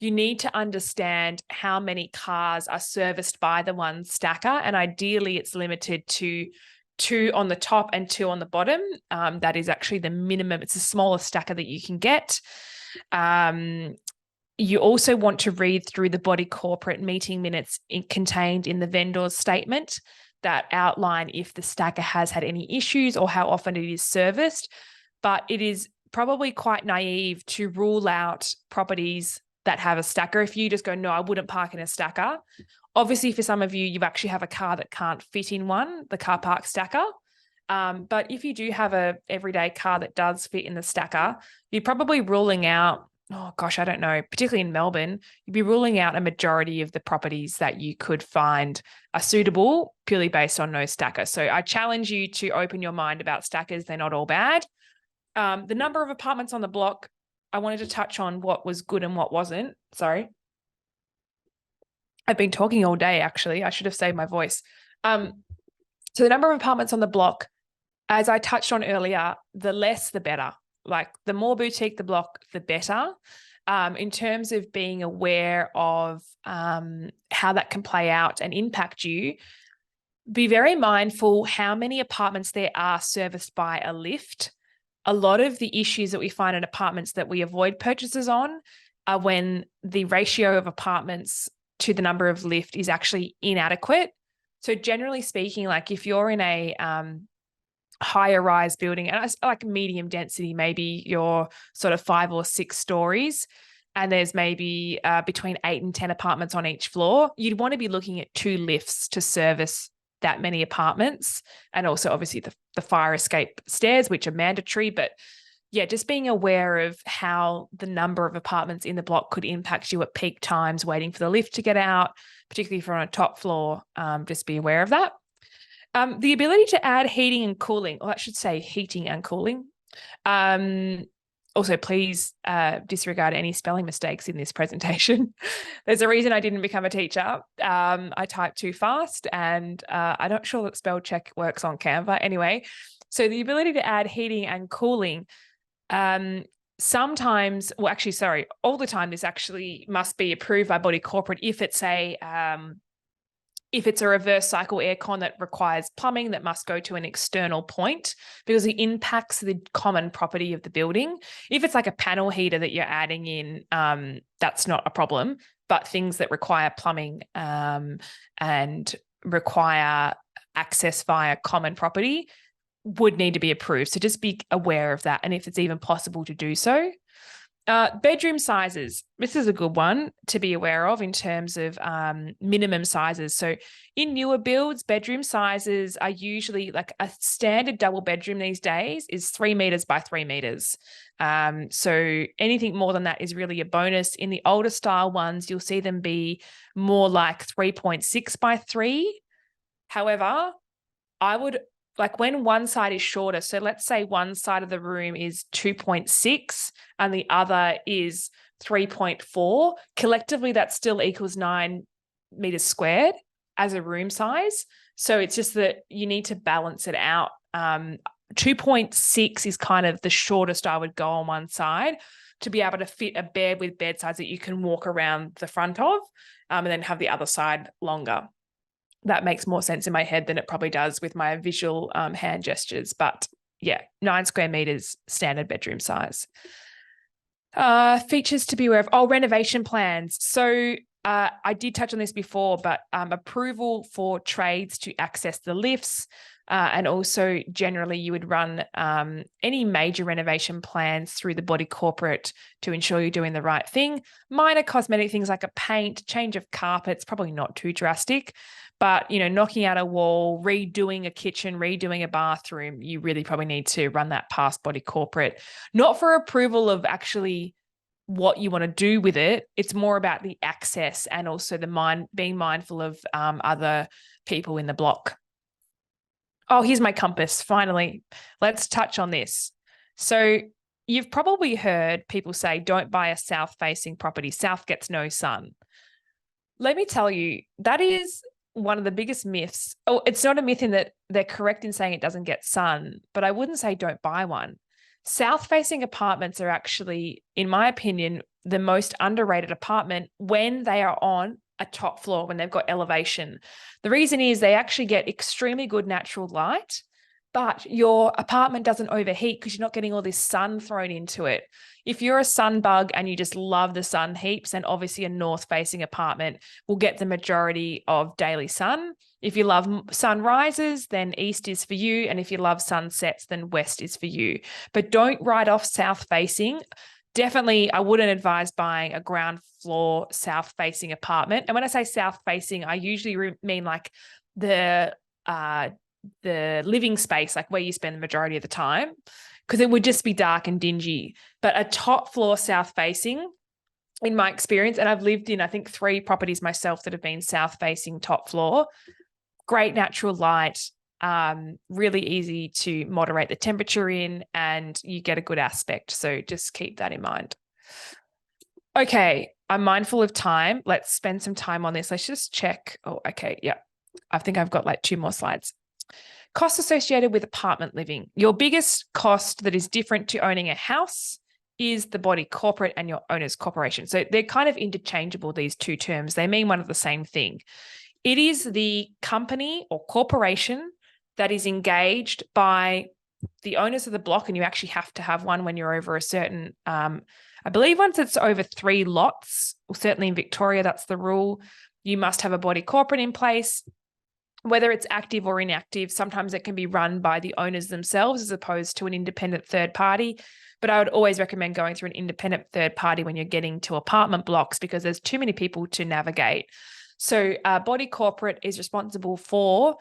You need to understand how many cars are serviced by the one stacker, and ideally it's limited to 2 on the top and 2 on the bottom. That is actually the minimum. It's the smallest stacker that you can get. You also want to read through the body corporate meeting minutes contained in the vendor's statement that outline if the stacker has had any issues or how often it is serviced. But it is probably quite naive to rule out properties that have a stacker. If you just go, no, I wouldn't park in a stacker. Obviously, for some of you, you actually have a car that can't fit in one, the car park stacker. But if you do have a everyday car that does fit in the stacker, you're probably ruling out, oh gosh, I don't know, particularly in Melbourne, you'd be ruling out a majority of the properties that you could find are suitable purely based on no stacker. So I challenge you to open your mind about stackers. They're not all bad. The number of apartments on the block, I wanted to touch on what was good and what wasn't. Sorry. I've been talking all day, actually. I should have saved my voice. So the number of apartments on the block, as I touched on earlier, the less, the better. The more boutique the block, the better. In terms of being aware of how that can play out and impact you, be very mindful how many apartments there are serviced by a lift. A lot of the issues that we find in apartments that we avoid purchases on are when the ratio of apartments to the number of lift is actually inadequate. So generally speaking, if you're in a higher rise building, and medium density, maybe you're sort of 5 or 6 stories, and there's maybe between 8 and 10 apartments on each floor, you'd want to be looking at 2 lifts to service that many apartments, and also obviously the fire escape stairs, which are mandatory. But yeah, just being aware of how the number of apartments in the block could impact you at peak times, waiting for the lift to get out, particularly if you're on a top floor. Just be aware of that. The ability to add heating and cooling, or I should say heating and cooling. Also, please disregard any spelling mistakes in this presentation. There's a reason I didn't become a teacher. I typed too fast, and I'm not sure that spell check works on Canva. Anyway, so the ability to add heating and cooling, sometimes, well, actually, sorry, all the time, this actually must be approved by body corporate if it's a reverse cycle aircon that requires plumbing that must go to an external point because it impacts the common property of the building. If it's like a panel heater that you're adding in, that's not a problem. But things that require plumbing and require access via common property would need to be approved. So just be aware of that, and if it's even possible to do so. Bedroom sizes. This is a good one to be aware of in terms of minimum sizes. So in newer builds, bedroom sizes are usually a standard double bedroom these days is 3 meters by 3 meters. So anything more than that is really a bonus. In the older style ones, you'll see them be more like 3.6 by 3. However, I would when one side is shorter, so let's say one side of the room is 2.6 and the other is 3.4, collectively that still equals 9 meters squared as a room size. So it's just that you need to balance it out. 2.6 is kind of the shortest I would go on one side to be able to fit a bed with bed size that you can walk around the front of. and then have the other side longer. That makes more sense in my head than it probably does with my visual hand gestures. But yeah, 9 square meters, standard bedroom size. Features to be aware of. Oh, renovation plans. So I did touch on this before, but approval for trades to access the lifts. And also generally you would run any major renovation plans through the body corporate to ensure you're doing the right thing. Minor cosmetic things like a paint, change of carpets, probably not too drastic, but, you know, knocking out a wall, redoing a kitchen, redoing a bathroom, you really probably need to run that past body corporate, not for approval of actually what you want to do with it. It's more about the access and also being mindful of other people in the block. Oh, here's my compass. Finally, let's touch on this. So you've probably heard people say, don't buy a south-facing property. South gets no sun. Let me tell you, that is one of the biggest myths. Oh, it's not a myth in that they're correct in saying it doesn't get sun, but I wouldn't say don't buy one. South-facing apartments are actually, in my opinion, the most underrated apartment when they are on a top floor, when they've got elevation. The reason is they actually get extremely good natural light, but your apartment doesn't overheat because you're not getting all this sun thrown into it. If you're a sun bug and you just love the sun heaps, then obviously a north-facing apartment will get the majority of daily sun. If you love sunrises, then east is for you. And if you love sunsets, then west is for you. But don't write off south-facing. Definitely, I wouldn't advise buying a ground floor south-facing apartment. And when I say south-facing, I usually mean like the living space, like where you spend the majority of the time, because it would just be dark and dingy. But a top floor south-facing, in my experience, and I've lived in, I think, 3 properties myself that have been south-facing top floor, great natural light, really easy to moderate the temperature in, and you get a good aspect. So just keep that in mind. Okay, I'm mindful of time. Let's spend some time on this. Let's just check. Oh, okay. Yeah. I think I've got like 2 more slides. Costs associated with apartment living. Your biggest cost that is different to owning a house is the body corporate and your owner's corporation. So they're kind of interchangeable, these 2 terms. They mean one of the same thing. It is the company or corporation that is engaged by the owners of the block, and you actually have to have one when you're over a certain, I believe once it's over 3 lots, or certainly in Victoria, that's the rule, you must have a body corporate in place. Whether it's active or inactive, sometimes it can be run by the owners themselves as opposed to an independent third party. But I would always recommend going through an independent third party when you're getting to apartment blocks because there's too many people to navigate. So body corporate is responsible for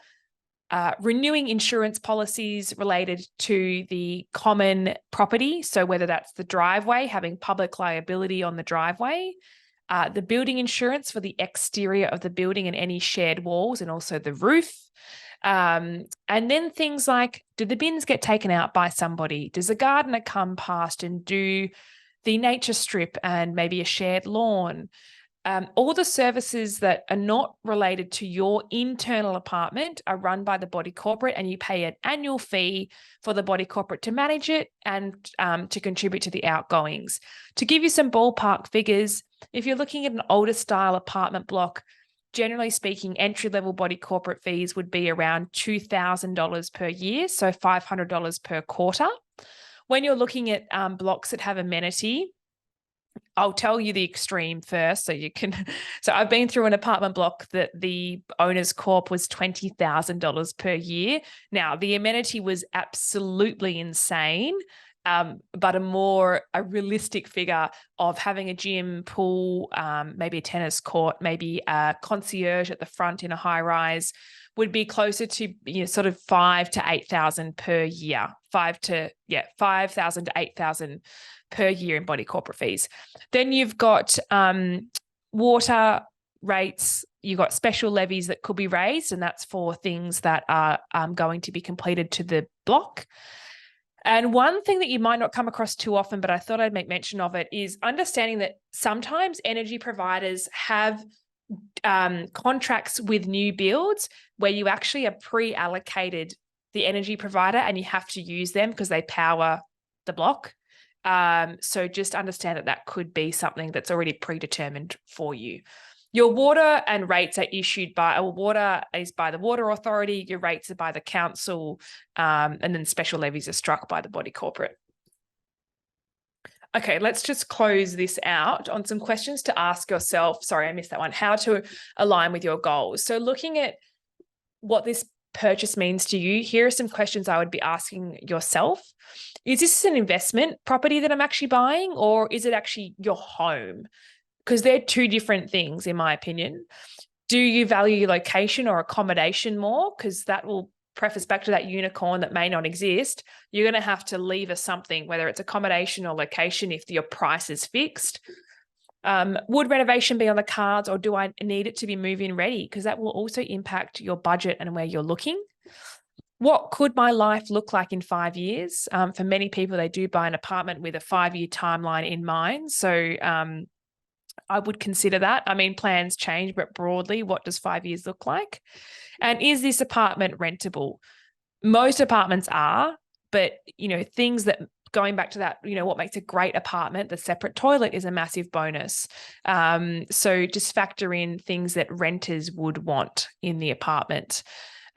renewing insurance policies related to the common property. So whether that's the driveway, having public liability on the driveway, the building insurance for the exterior of the building and any shared walls and also the roof. And then things like, do the bins get taken out by somebody? Does a gardener come past and do the nature strip and maybe a shared lawn? All the services that are not related to your internal apartment are run by the body corporate, and you pay an annual fee for the body corporate to manage it and to contribute to the outgoings. To give you some ballpark figures, if you're looking at an older style apartment block, generally speaking, entry-level body corporate fees would be around $2,000 per year, so $500 per quarter. When you're looking at blocks that have amenity, I'll tell you the extreme first so you can. So I've been through an apartment block that the owner's corp was $20,000 per year. Now, the amenity was absolutely insane, but a realistic figure of having a gym, pool, maybe a tennis court, maybe a concierge at the front in a high rise would be closer to, sort of 5,000 to 8,000 per year, 5,000 to 8,000 per year in body corporate fees. Then you've got water rates, you've got special levies that could be raised, and that's for things that are going to be completed to the block. And one thing that you might not come across too often, but I thought I'd make mention of it, is understanding that sometimes energy providers have contracts with new builds where you actually are pre-allocated the energy provider and you have to use them because they power the block. So just understand that could be something that's already predetermined for you. Your water and rates are issued by, water is by the Water Authority, your rates are by the council, and then special levies are struck by the body corporate. Okay, let's just close this out on some questions to ask yourself. Sorry, I missed that one. How to align with your goals. So looking at what this purchase means to you, here are some questions I would be asking yourself. Is this an investment property that I'm actually buying, or is it actually your home? Because they're two different things, in my opinion. Do you value your location or accommodation more? Because that will preface back to that unicorn that may not exist. You're going to have to lever something, whether it's accommodation or location, if your price is fixed. Would renovation be on the cards, or do I need it to be move-in ready? Because that will also impact your budget and where you're looking. What could my life look like in 5 years? For many people, they do buy an apartment with a 5-year timeline in mind. So I would consider that. I mean, plans change, but broadly, what does 5 years look like? And is this apartment rentable? Most apartments are, but, things that, going back to that, what makes a great apartment, the separate toilet is a massive bonus. So just factor in things that renters would want in the apartment.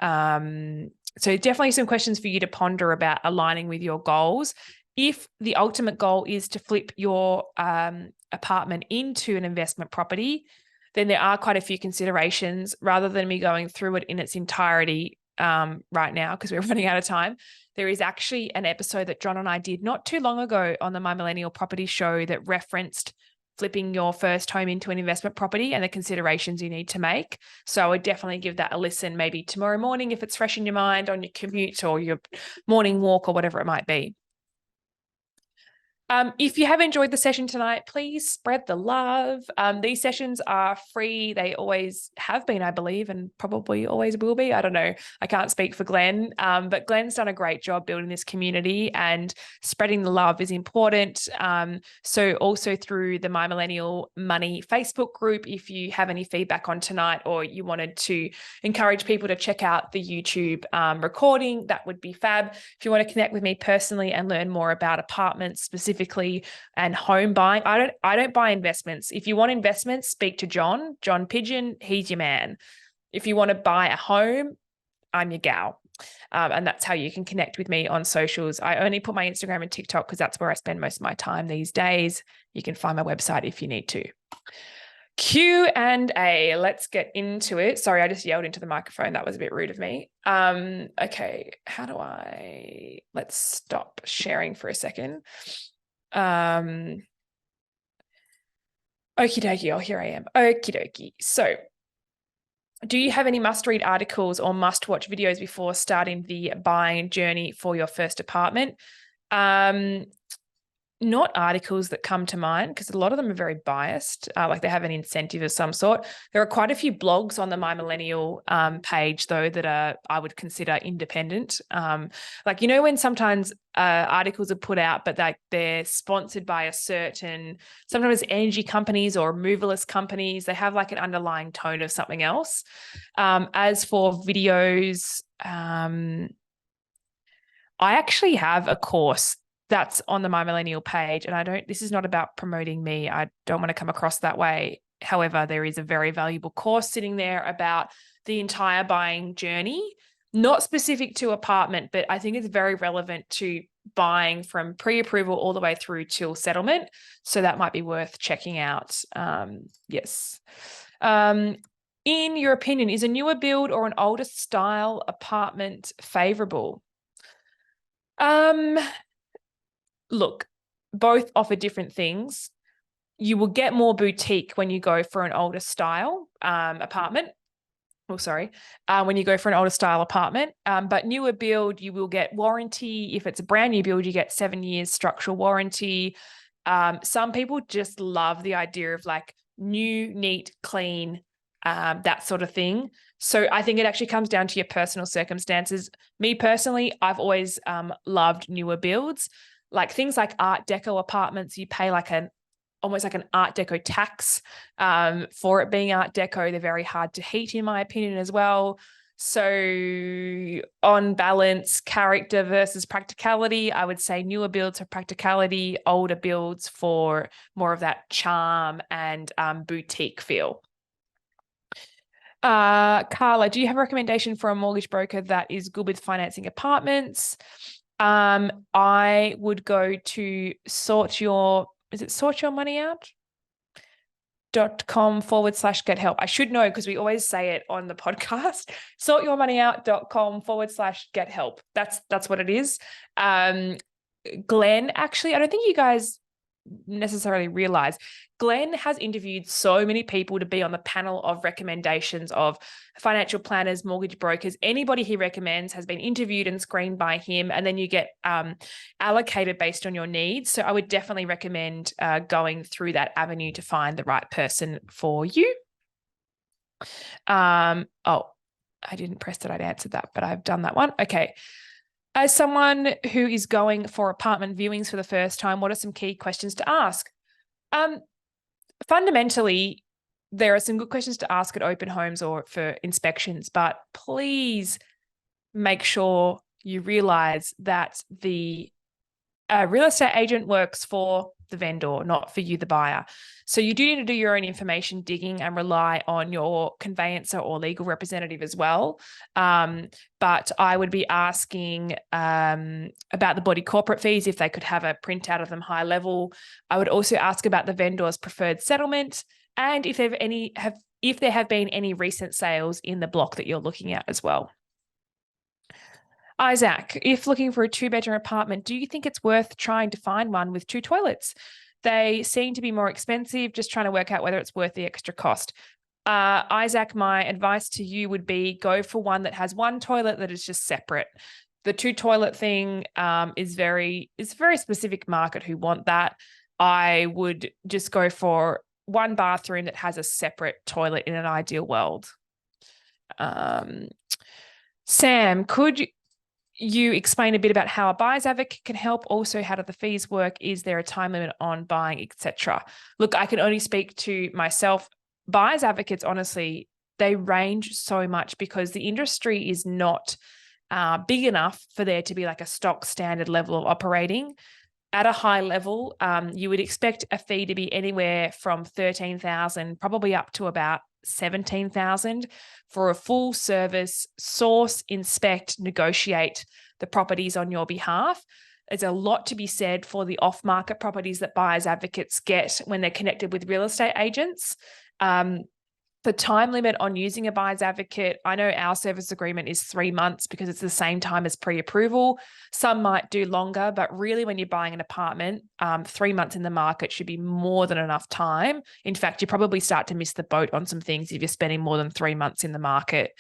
So definitely some questions for you to ponder about aligning with your goals. If the ultimate goal is to flip your apartment into an investment property, then there are quite a few considerations. Rather than me going through it in its entirety right now, because we're running out of time, there is actually an episode that John and I did not too long ago on the My Millennial Property Show that referenced flipping your first home into an investment property and the considerations you need to make. So I would definitely give that a listen, maybe tomorrow morning if it's fresh in your mind, on your commute or your morning walk or whatever it might be. If you have enjoyed the session tonight, please spread the love. These sessions are free. They always have been, I believe, and probably always will be. I don't know. I can't speak for Glenn, but Glenn's done a great job building this community, and spreading the love is important. So also through the My Millennial Money Facebook group, if you have any feedback on tonight, or you wanted to encourage people to check out the YouTube recording, that would be fab. If you want to connect with me personally and learn more about apartments specifically and home buying, I don't buy investments. If you want investments, speak to John Pigeon. He's your man. If you want to buy a home, I'm your gal. And that's how you can connect with me on socials. I only put my Instagram and TikTok because that's where I spend most of my time these days. You can find my website if you need to. Q&A. Let's get into it. Sorry, I just yelled into the microphone. That was a bit rude of me. Okay, let's stop sharing for a second. Okie dokie. Oh, here I am. Okie dokie. So, do you have any must-read articles or must-watch videos before starting the buying journey for your first apartment? Not articles that come to mind, because a lot of them are very biased, like they have an incentive of some sort. There are quite a few blogs on the My Millennial page, though, that I would consider independent. Like, when sometimes articles are put out, but they're sponsored by a certain, sometimes energy companies or moverless companies, they have like an underlying tone of something else. As for videos, I actually have a course that's on the My Millennial page, and this is not about promoting me. I don't want to come across that way. However, there is a very valuable course sitting there about the entire buying journey, not specific to apartment, but I think it's very relevant to buying from pre-approval all the way through till settlement. So that might be worth checking out. Yes. In your opinion, is a newer build or an older style apartment favorable? Look, both offer different things. You will get more boutique when you go for an older style apartment. When you go for an older style apartment. But newer build, you will get warranty. If it's a brand new build, you get 7 years structural warranty. Some people just love the idea of like new, neat, clean, that sort of thing. So I think it actually comes down to your personal circumstances. Me personally, I've always loved newer builds. Like things like Art Deco apartments, you pay almost like an Art Deco tax for it being Art Deco. They're very hard to heat, in my opinion, as well. So on balance, character versus practicality, I would say newer builds for practicality, older builds for more of that charm and boutique feel. Carla, do you have a recommendation for a mortgage broker that is good with financing apartments? I would go to sortyourmoneyout.com/get help. I should know because we always say it on the podcast. sortyourmoneyout.com/get help. That's what it is. Glenn, actually, I don't think you guys necessarily realize Glenn has interviewed so many people to be on the panel of recommendations of financial planners, mortgage brokers. Anybody he recommends has been interviewed and screened by him, and then you get allocated based on your needs. So I would definitely recommend going through that avenue to find the right person for you. I didn't press that I'd answered that, but I've done that one. Okay. As someone who is going for apartment viewings for the first time, what are some key questions to ask? Fundamentally, there are some good questions to ask at open homes or for inspections, but please make sure you realize that the real estate agent works for the vendor, not for you, the buyer. So you do need to do your own information digging and rely on your conveyancer or legal representative as well. But I would be asking about the body corporate fees, if they could have a printout of them high level. I would also ask about the vendor's preferred settlement and if there have been any recent sales in the block that you're looking at as well. Isaac, if looking for a 2-bedroom apartment, do you think it's worth trying to find one with 2 toilets? They seem to be more expensive, just trying to work out whether it's worth the extra cost. Isaac, my advice to you would be go for one that has 1 toilet that is just separate. The 2 toilet thing is a very specific market who want that. I would just go for 1 bathroom that has a separate toilet in an ideal world. Sam, could you explain a bit about how a buyer's advocate can help? Also, how do the fees work? Is there a time limit on buying, etc.? Look, I can only speak to myself. Buyer's advocates, honestly, they range so much because the industry is not big enough for there to be like a stock standard level of operating. At a high level, you would expect a fee to be anywhere from $13,000, probably up to about $17,000 for a full service source, inspect, negotiate the properties on your behalf. There's a lot to be said for the off-market properties that buyers advocates get when they're connected with real estate agents. The time limit on using a buyer's advocate, I know our service agreement is 3 months because it's the same time as pre-approval. Some might do longer, but really when you're buying an apartment, 3 months in the market should be more than enough time. In fact, you probably start to miss the boat on some things if you're spending more than 3 months in the market.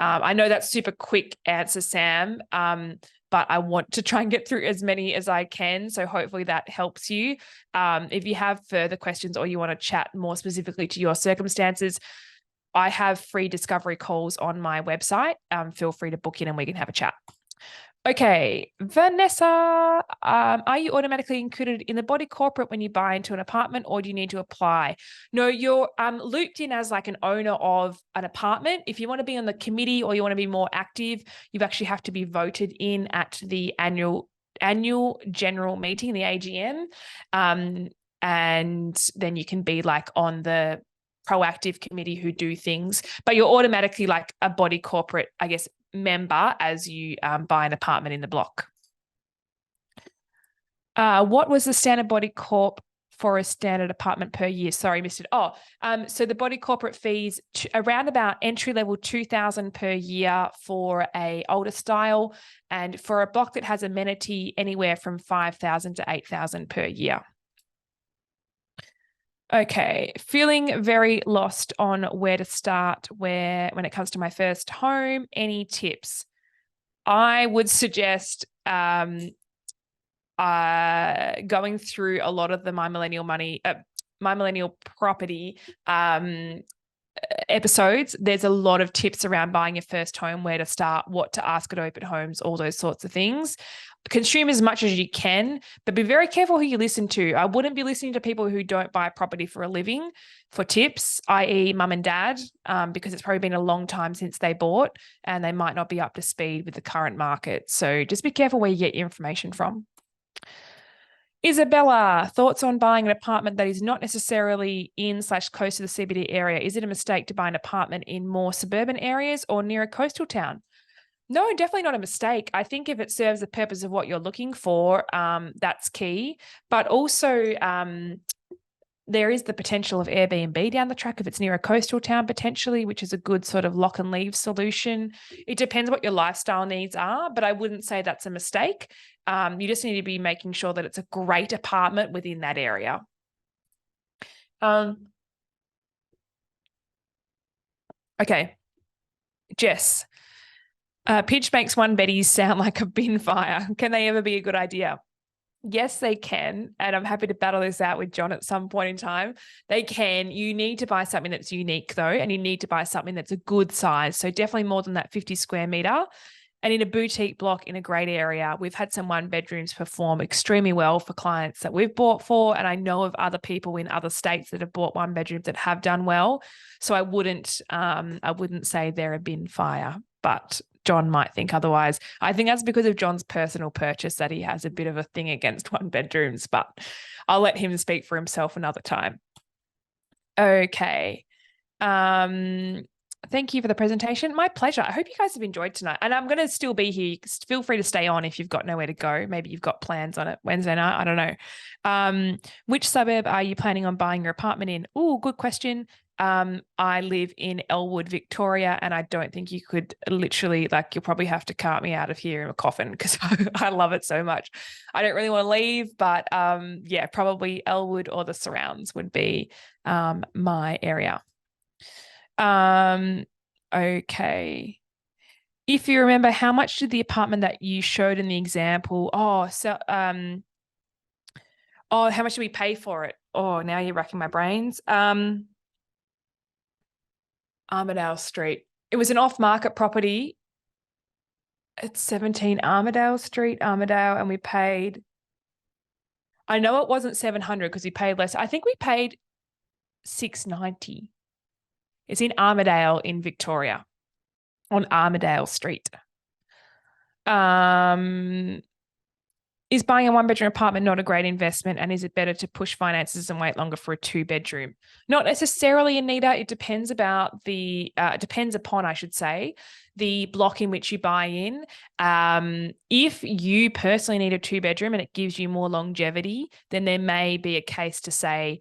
I know that's super quick answer, Sam, but I want to try and get through as many as I can. So hopefully that helps you. If you have further questions or you want to chat more specifically to your circumstances, I have free discovery calls on my website. Feel free to book in and we can have a chat. Okay, Vanessa, are you automatically included in the body corporate when you buy into an apartment, or do you need to apply? No, you're looped in as like an owner of an apartment. If you want to be on the committee or you want to be more active, you actually have to be voted in at the annual general meeting, the AGM, and then you can be like on the proactive committee who do things, but you're automatically like a body corporate, I guess, member as you buy an apartment in the block. What was the standard body corp for a standard apartment per year? Sorry, missed it. So the body corporate fees around about entry level $2,000 per year for a older style, and for a block that has amenity anywhere from $5,000 to $8,000 per year. Okay, feeling very lost on where to start when it comes to my first home. Any tips? I would suggest going through a lot of the My Millennial Property episodes. There's a lot of tips around buying your first home, where to start, what to ask at open homes, all those sorts of things. Consume as much as you can, but be very careful who you listen to. I wouldn't be listening to people who don't buy property for a living for tips, i.e. mum and dad, because it's probably been a long time since they bought and they might not be up to speed with the current market. So just be careful where you get your information from. Isabella, thoughts on buying an apartment that is not necessarily in/close to the CBD area? Is it a mistake to buy an apartment in more suburban areas or near a coastal town? No, definitely not a mistake. I think if it serves the purpose of what you're looking for, that's key. But also, there is the potential of Airbnb down the track if it's near a coastal town potentially, which is a good sort of lock and leave solution. It depends what your lifestyle needs are, but I wouldn't say that's a mistake. You just need to be making sure that it's a great apartment within that area. Okay, Jess. Pitch makes one Betty's sound like a bin fire. Can they ever be a good idea? Yes, they can. And I'm happy to battle this out with John at some point in time. They can. You need to buy something that's unique, though, and you need to buy something that's a good size. So definitely more than that 50 square meter. And in a boutique block in a great area, we've had some one bedrooms perform extremely well for clients that we've bought for. And I know of other people in other states that have bought one bedrooms that have done well. So I wouldn't say they're a bin fire, but John might think otherwise. I think that's because of John's personal purchase that he has a bit of a thing against one bedrooms, but I'll let him speak for himself another time. Okay. Thank you for the presentation. My pleasure. I hope you guys have enjoyed tonight. And I'm going to still be here. Feel free to stay on if you've got nowhere to go. Maybe you've got plans on it Wednesday night. I don't know. Which suburb are you planning on buying your apartment in? Oh, good question. I live in Elwood, Victoria, and I don't think you could literally, you'll probably have to cart me out of here in a coffin because I love it so much. I don't really want to leave, but yeah, probably Elwood or the surrounds would be my area. Okay. If you remember, how much did the apartment that you showed in the example? How much did we pay for it? Oh, now you're racking my brains. Armadale Street. It was an off-market property. It's 17 Armadale Street, Armadale, and we paid, I know it wasn't 700 because we paid less. I think we paid 690. It's in Armadale in Victoria, on Armadale Street. Is buying a one-bedroom apartment not a great investment, and is it better to push finances and wait longer for a two-bedroom? Not necessarily, Anita. It depends upon, I should say, the block in which you buy in. If you personally need a two-bedroom and it gives you more longevity, then there may be a case to say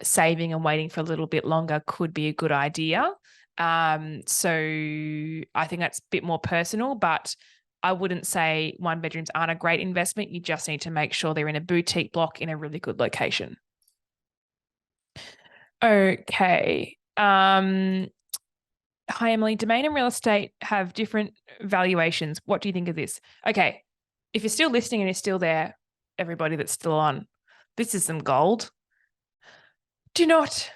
saving and waiting for a little bit longer could be a good idea. So I think that's a bit more personal, but I wouldn't say one bedrooms aren't a great investment. You just need to make sure they're in a boutique block in a really good location. Okay. Hi, Emily. Domain and real estate have different valuations. What do you think of this? Okay. If you're still listening and you're still there, everybody that's still on, this is some gold. Do not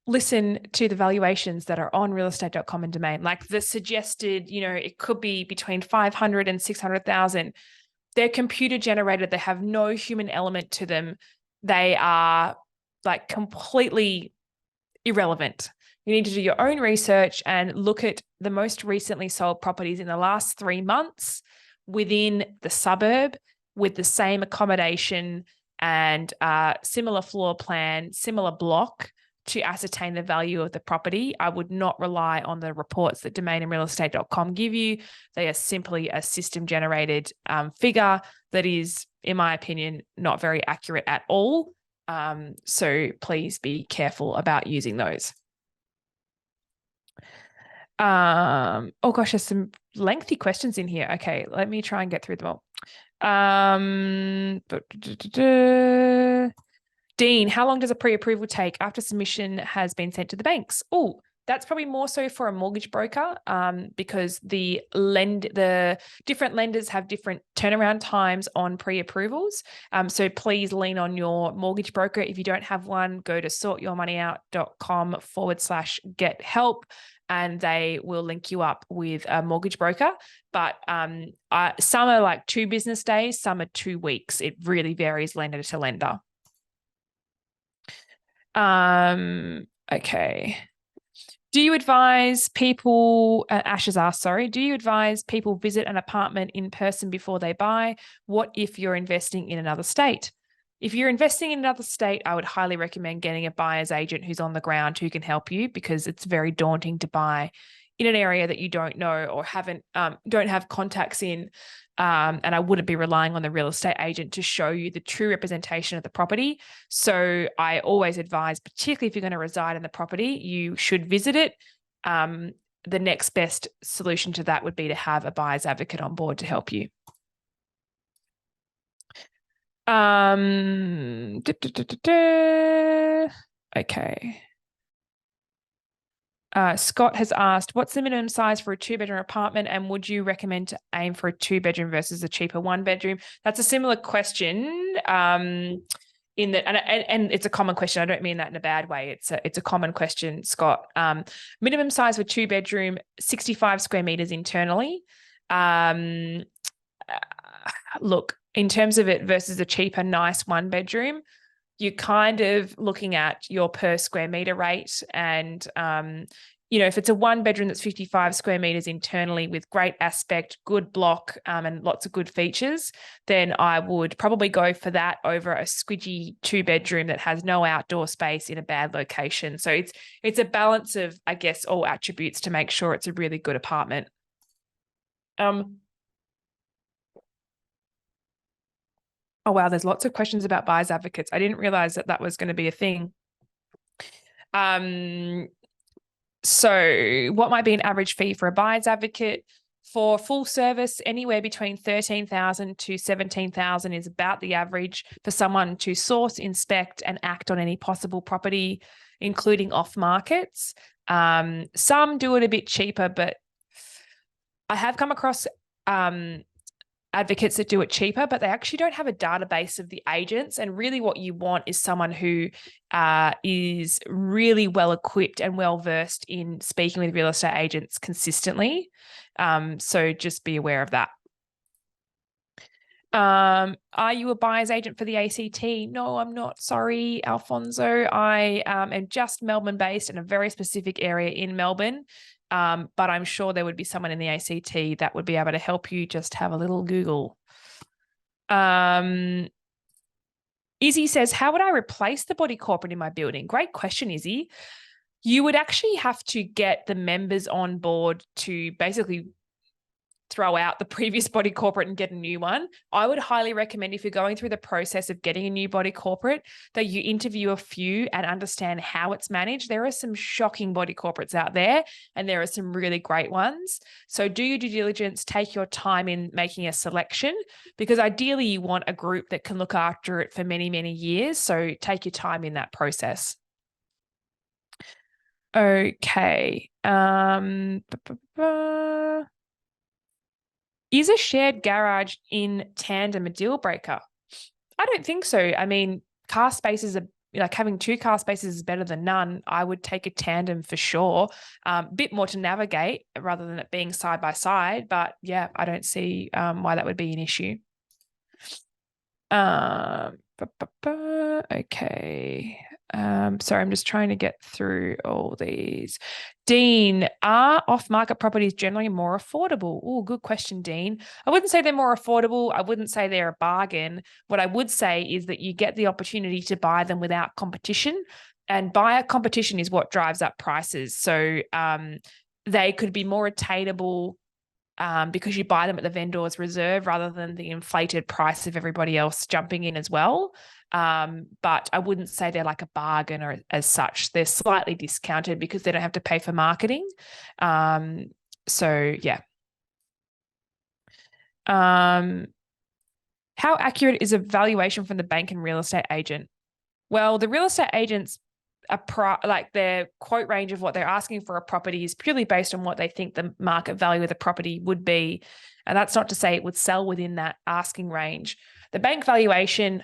listen to the valuations that are on realestate.com and Domain, like the suggested, it could be between 500 and 600,000. They're computer generated. They have no human element to them. They are completely irrelevant. You need to do your own research and look at the most recently sold properties in the last 3 months within the suburb with the same accommodation and similar floor plan, similar block, to ascertain the value of the property. I would not rely on the reports that Domain and realestate.com give you. They are simply a system generated figure that is, in my opinion, not very accurate at all. So please be careful about using those. Oh gosh, there's some lengthy questions in here. Okay, let me try and get through them all. Dean, how long does a pre-approval take after submission has been sent to the banks? Oh, that's probably more so for a mortgage broker because the different lenders have different turnaround times on pre-approvals. So please lean on your mortgage broker. If you don't have one, go to sortyourmoneyout.com/get help and they will link you up with a mortgage broker. But some are 2 business days, some are 2 weeks. It really varies lender to lender. Okay. Do you advise people, Ash has asked, do you advise people visit an apartment in person before they buy? What if you're investing in another state? If you're investing in another state, I would highly recommend getting a buyer's agent who's on the ground who can help you, because it's very daunting to buy in an area that you don't know or don't have contacts in. And I wouldn't be relying on the real estate agent to show you the true representation of the property. So I always advise, particularly if you're going to reside in the property, you should visit it. The next best solution to that would be to have a buyer's advocate on board to help you. Okay. Scott has asked, what's the minimum size for a 2-bedroom apartment, and would you recommend to aim for a 2-bedroom versus a cheaper 1-bedroom? That's a similar question. In that, and it's a common question. I don't mean that in a bad way. It's a common question, Scott. Minimum size for 2-bedroom, 65 square meters internally. Look, in terms of it versus a cheaper, nice 1-bedroom, you're kind of looking at your per square meter rate. And, if it's a 1-bedroom that's 55 square meters internally with great aspect, good block, and lots of good features, then I would probably go for that over a squidgy 2-bedroom that has no outdoor space in a bad location. So it's a balance of, I guess, all attributes to make sure it's a really good apartment. Oh, wow, there's lots of questions about buyer's advocates. I didn't realize that was going to be a thing. So what might be an average fee for a buyer's advocate? For full service, anywhere between $13,000 to $17,000 is about the average for someone to source, inspect, and act on any possible property, including off markets. Some do it a bit cheaper, but I have come across advocates that do it cheaper, but they actually don't have a database of the agents. And really what you want is someone who is really well equipped and well versed in speaking with real estate agents consistently. So just be aware of that. Are you a buyer's agent for the ACT? No, I'm not. Sorry, Alfonso. I am just Melbourne based in a very specific area in Melbourne. But I'm sure there would be someone in the ACT that would be able to help you. Just have a little Google. Izzy says, how would I replace the body corporate in my building? Great question, Izzy. You would actually have to get the members on board to basically throw out the previous body corporate and get a new one. I would highly recommend, if you're going through the process of getting a new body corporate, that you interview a few and understand how it's managed. There are some shocking body corporates out there, and there are some really great ones. So do your due diligence, take your time in making a selection, because ideally you want a group that can look after it for many, many years. So take your time in that process. Okay. Is a shared garage in tandem a deal breaker? I don't think so. I mean, car spaces are, like, having 2 car spaces is better than none. I would take a tandem for sure. A bit more to navigate rather than it being side by side. But yeah, I don't see why that would be an issue. Okay. Sorry, I'm just trying to get through all these. Dean, are off-market properties generally more affordable? Oh, good question, Dean. I wouldn't say they're more affordable. I wouldn't say they're a bargain. What I would say is that you get the opportunity to buy them without competition, and buyer competition is what drives up prices. So they could be more attainable because you buy them at the vendor's reserve rather than the inflated price of everybody else jumping in as well. But I wouldn't say they're like a bargain or as such. They're slightly discounted because they don't have to pay for marketing. So yeah. How accurate is a valuation from the bank and real estate agent? Well, the real estate agents like their quote range of what they're asking for a property is purely based on what they think the market value of the property would be. And that's not to say it would sell within that asking range. The bank valuation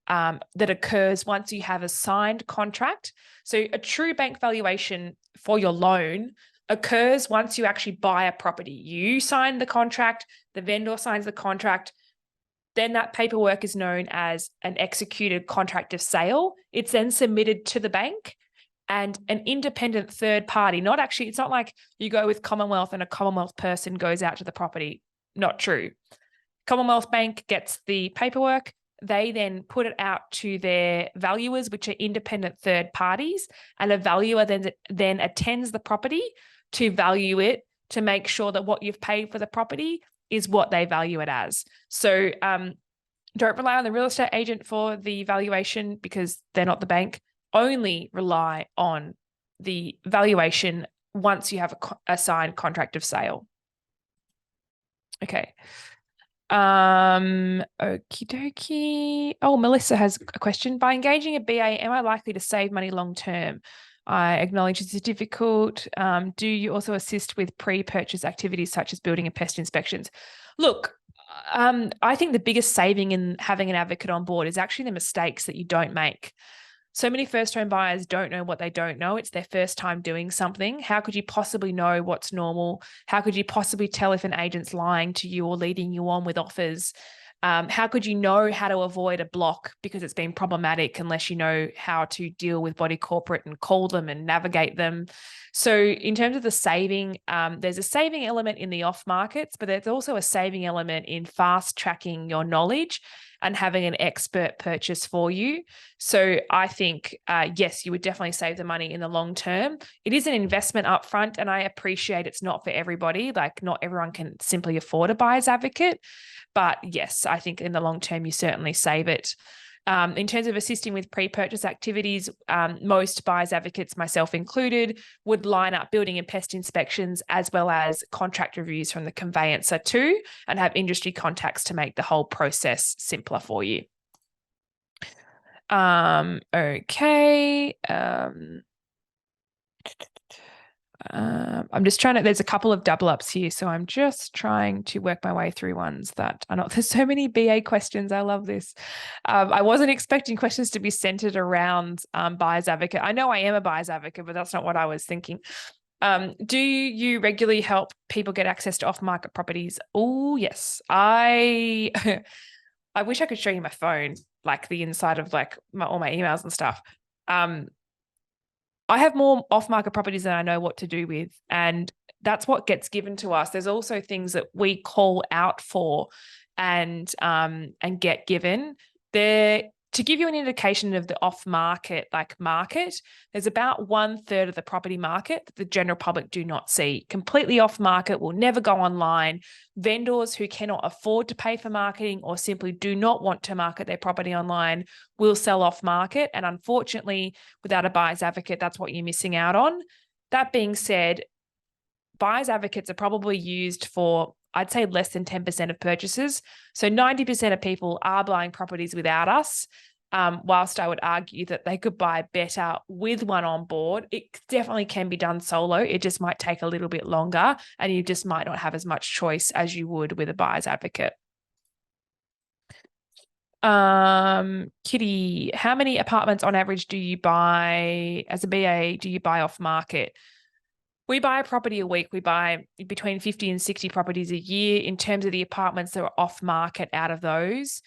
that occurs once you have a signed contract. So a true bank valuation for your loan occurs once you actually buy a property. You sign the contract, the vendor signs the contract, then that paperwork is known as an executed contract of sale. It's then submitted to the bank, and an independent third party, it's not like you go with Commonwealth and a Commonwealth person goes out to the property. Not true. Commonwealth Bank gets the paperwork, they then put it out to their valuers, which are independent third parties, and a valuer then attends the property to value it, to make sure that what you've paid for the property is what they value it as. So don't rely on the real estate agent for the valuation, because they're not the bank. Only rely on the valuation once you have a signed contract of sale. Okay. Okie dokie. Oh, Melissa has a question. By engaging a BA, am I likely to save money long term? I acknowledge this is difficult. Do you also assist with pre-purchase activities such as building and pest inspections? Look, I think the biggest saving in having an advocate on board is actually the mistakes that you don't make. So many first-home buyers don't know what they don't know. It's their first time doing something. How could you possibly know what's normal? How could you possibly tell if an agent's lying to you or leading you on with offers? How could you know how to avoid a block because it's been problematic unless you know how to deal with body corporate and call them and navigate them? So in terms of the saving, there's a saving element in the off markets, but there's also a saving element in fast tracking your knowledge and having an expert purchase for you. So I think, yes, you would definitely save the money in the long term. It is an investment upfront, and I appreciate it's not for everybody. Like, not everyone can simply afford a buyer's advocate. But yes, I think in the long term, you certainly save it. In terms of assisting with pre-purchase activities, most buyer's advocates, myself included, would line up building and pest inspections as well as contract reviews from the conveyancer too, and have industry contacts to make the whole process simpler for you. Okay. I'm just trying to, there's a couple of double ups here. So I'm just trying to work my way through ones that are not, there's so many BA questions. I love this. I wasn't expecting questions to be centered around buyer's advocate. I know I am a buyer's advocate, but that's not what I was thinking. Do you regularly help people get access to off-market properties? Oh, yes. I wish I could show you my phone, like the inside of like all my emails and stuff. I have more off-market properties than I know what to do with, and that's what gets given to us. There's also things that we call out for and get given. To give you an indication of the off-market market, there's about 1/3 of the property market that the general public do not see. Completely off-market, will never go online. Vendors who cannot afford to pay for marketing or simply do not want to market their property online will sell off-market. And unfortunately, without a buyer's advocate, that's what you're missing out on. That being said, buyer's advocates are probably used for, I'd say, less than 10% of purchases. So 90% of people are buying properties without us. Whilst I would argue that they could buy better with one on board, it definitely can be done solo. It just might take a little bit longer, and you just might not have as much choice as you would with a buyer's advocate. Kitty, how many apartments on average do you buy as a BA? Do you buy off market? We buy a property a week. We buy between 50 and 60 properties a year. In terms of the apartments that are off market out of those,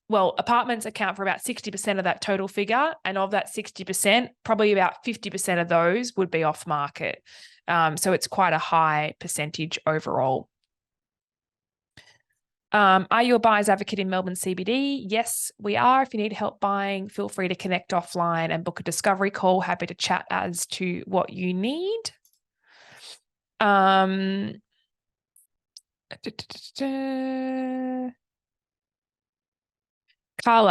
well, apartments account for about 60% of that total figure. And of that 60%, probably about 50% of those would be off market. So it's quite a high percentage overall. Are you a buyer's advocate in Melbourne CBD? Yes, we are. If you need help buying, feel free to connect offline and book a discovery call. Happy to chat as to what you need. Carla,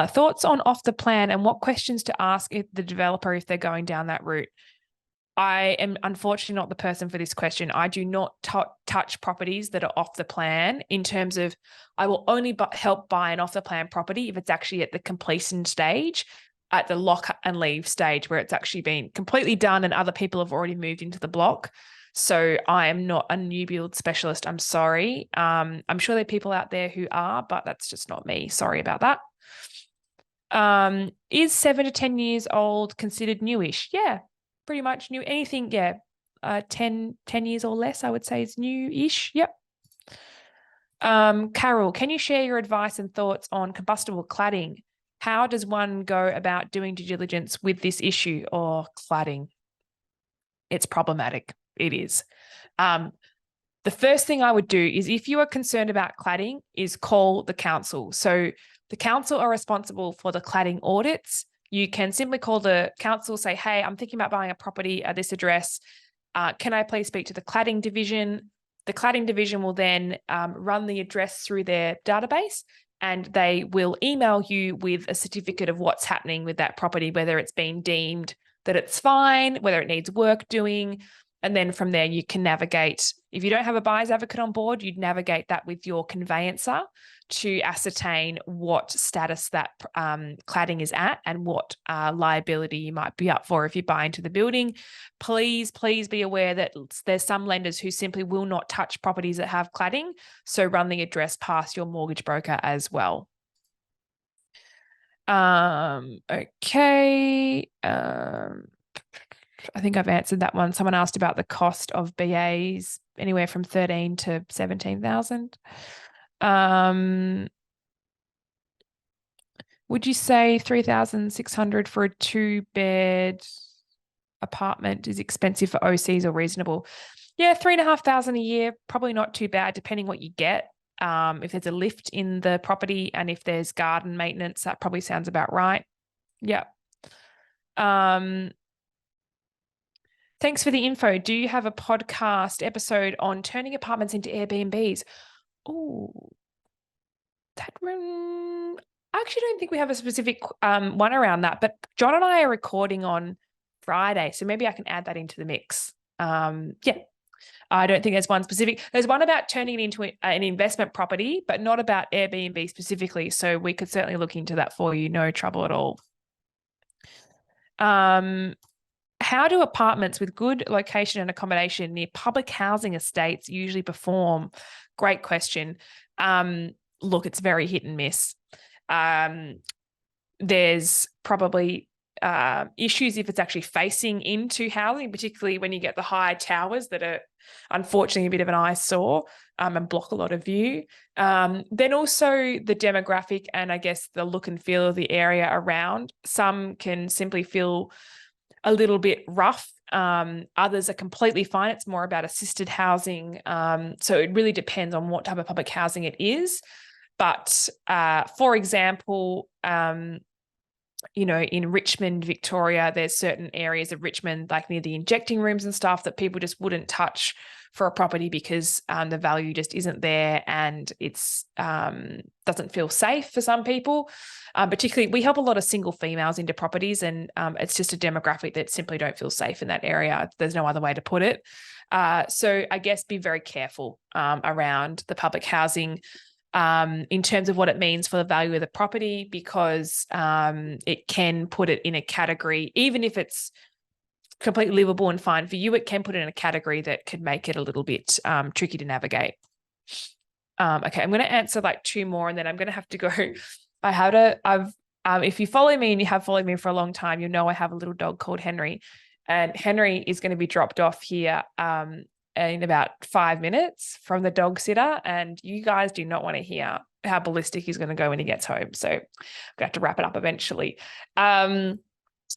thoughts on off the plan and what questions to ask the developer if they're going down that route? I am unfortunately not the person for this question. I do not touch properties that are off the plan, in terms of I will only help buy an off the plan property if it's actually at the completion stage, at the lock and leave stage, where it's actually been completely done and other people have already moved into the block. So I am not a new build specialist. I'm sorry. I'm sure there are people out there who are, but that's just not me. Sorry about that. Is 7 to 10 years old considered newish? Yeah, pretty much new. Anything, 10 years or less, I would say is new-ish. Yep. Carol, can you share your advice and thoughts on combustible cladding? How does one go about doing due diligence with this issue? Or cladding? It's problematic. It is. the first thing I would do is, if you are concerned about cladding, is call the council. So the council are responsible for the cladding audits. You can simply call the council, say, hey, I'm thinking about buying a property at this address. Can I please speak to the cladding division? The cladding division will then run the address through their database, and they will email you with a certificate of what's happening with that property, whether it's been deemed that it's fine, whether it needs work doing. And then from there, you can navigate. If you don't have a buyer's advocate on board, you'd navigate that with your conveyancer to ascertain what status that cladding is at and what liability you might be up for if you buy into the building. Please be aware that there's some lenders who simply will not touch properties that have cladding. So run the address past your mortgage broker as well. Okay. I think I've answered that one. Someone asked about the cost of BAs, anywhere from 13 to 17,000. Would you say 3,600 for a 2-bed apartment is expensive for OCs or reasonable? Yeah, 3,500 a year, probably not too bad, depending what you get. If there's a lift in the property and if there's garden maintenance, that probably sounds about right. Yeah. Thanks for the info. Do you have a podcast episode on turning apartments into Airbnbs? Oh, that one. I actually don't think we have a specific one around that, but John and I are recording on Friday, so maybe I can add that into the mix. Yeah, I don't think there's one specific. There's one about turning it into an investment property, but not about Airbnb specifically. So we could certainly look into that for you. No trouble at all. How do apartments with good location and accommodation near public housing estates usually perform? Great question. Look, it's very hit and miss. There's probably issues if it's actually facing into housing, particularly when you get the high towers that are unfortunately a bit of an eyesore and block a lot of view. Then also the demographic and I guess the look and feel of the area around. Some can simply feel a little bit rough. Others are completely fine. It's more about assisted housing. So it really depends on what type of public housing it is. But for example, in Richmond, Victoria, there's certain areas of Richmond, like near the injecting rooms and stuff, that people just wouldn't touch for a property because the value just isn't there and it's doesn't feel safe for some people. Particularly, we help a lot of single females into properties, and it's just a demographic that simply don't feel safe in that area. There's no other way to put it. So I guess be very careful around the public housing in terms of what it means for the value of the property, because it can put it in a category, even if it's completely livable and fine for you, it can put it in a category that could make it a little bit tricky to navigate. Okay, I'm going to answer like 2 more and then I'm going to have to go. If you follow me and you have followed me for a long time, you know I have a little dog called Henry, and Henry is going to be dropped off here in about 5 minutes from the dog sitter, and you guys do not want to hear how ballistic he's going to go when he gets home. So I'm going to have to wrap it up eventually.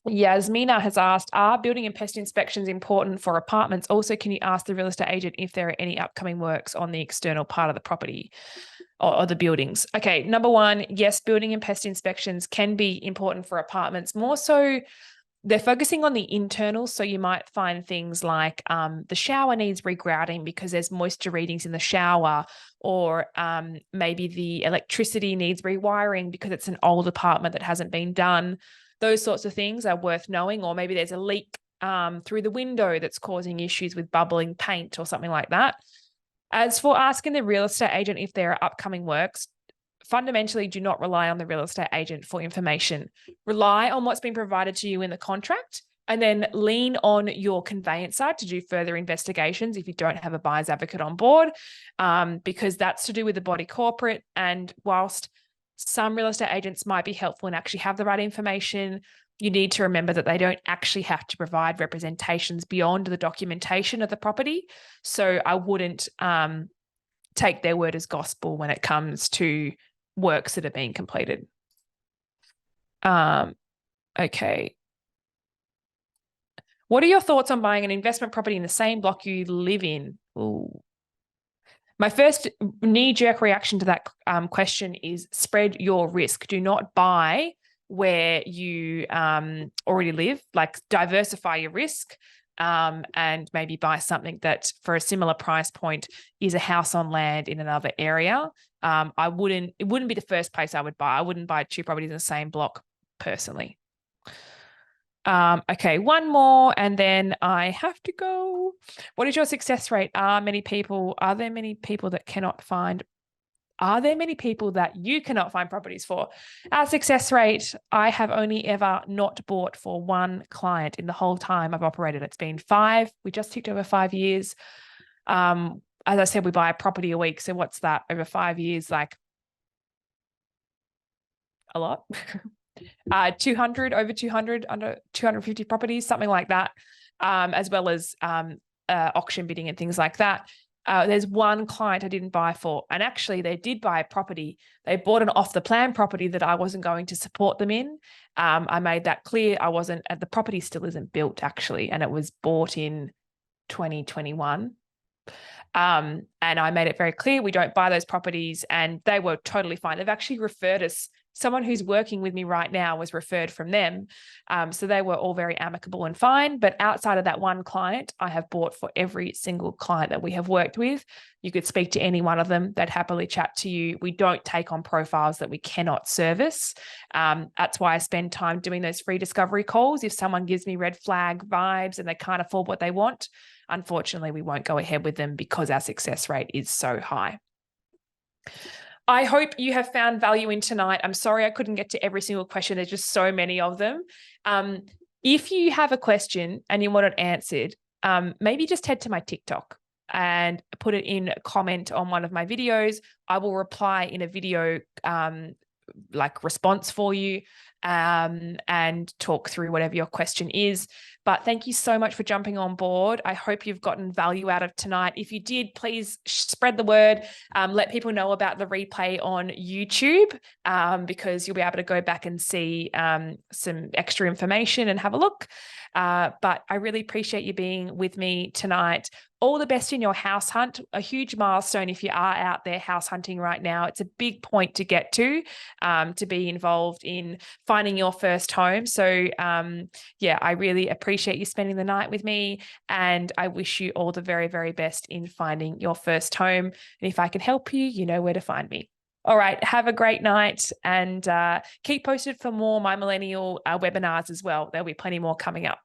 Yasmina has asked, are building and pest inspections important for apartments? Also, can you ask the real estate agent if there are any upcoming works on the external part of the property or the buildings? Okay, number 1, yes, building and pest inspections can be important for apartments. More so, they're focusing on the internals. So you might find things like the shower needs regrouting because there's moisture readings in the shower, or maybe the electricity needs rewiring because it's an old apartment that hasn't been done. Those sorts of things are worth knowing. Or maybe there's a leak through the window that's causing issues with bubbling paint or something like that. As for asking the real estate agent if there are upcoming works, fundamentally do not rely on the real estate agent for information. Rely on what's been provided to you in the contract, and then lean on your conveyancer to do further investigations if you don't have a buyer's advocate on board, because that's to do with the body corporate. And whilst some real estate agents might be helpful and actually have the right information, you need to remember that they don't actually have to provide representations beyond the documentation of the property. So I wouldn't take their word as gospel when it comes to works that are being completed. Okay. What are your thoughts on buying an investment property in the same block you live in? Ooh. My first knee-jerk reaction to that question is spread your risk. Do not buy where you already live, like diversify your risk, and maybe buy something that for a similar price point is a house on land in another area. It wouldn't be the first place I would buy. I wouldn't buy 2 properties in the same block personally. Okay, one more, and then I have to go. What is your success rate? Are there many people that you cannot find properties for? Our success rate, I have only ever not bought for one client in the whole time I've operated. It's been 5. We just ticked over 5 years. As I said, we buy a property a week. So what's that over 5 years? Like a lot. 200, over 200, under 250 properties, something like that, as well as auction bidding and things like that. There's one client I didn't buy for, and actually they did buy a property. They bought an off-the-plan property that I wasn't going to support them in. I made that clear. The property still isn't built actually, and it was bought in 2021. And I made it very clear we don't buy those properties, and they were totally fine. They've actually referred us. Someone who's working with me right now was referred from them. So they were all very amicable and fine. But outside of that one client, I have bought for every single client that we have worked with. You could speak to any one of them. They'd happily chat to you. We don't take on profiles that we cannot service. That's why I spend time doing those free discovery calls. If someone gives me red flag vibes and they can't afford what they want, unfortunately, we won't go ahead with them because our success rate is so high. I hope you have found value in tonight. I'm sorry I couldn't get to every single question. There's just so many of them. If you have a question and you want it answered, maybe just head to my TikTok and put it in a comment on one of my videos. I will reply in a video like response for you, and talk through whatever your question is. But thank you so much for jumping on board. I hope you've gotten value out of tonight. If you did, please spread the word. Let people know about the replay on YouTube, because you'll be able to go back and see some extra information and have a look. But I really appreciate you being with me tonight. All the best in your house hunt. A huge milestone if you are out there house hunting right now. It's a big point to get to be involved in finding your first home. So yeah, I really appreciate you spending the night with me, and I wish you all the very, very best in finding your first home. And if I can help you, you know where to find me. All right, have a great night, and keep posted for more My Millennial webinars as well. There'll be plenty more coming up.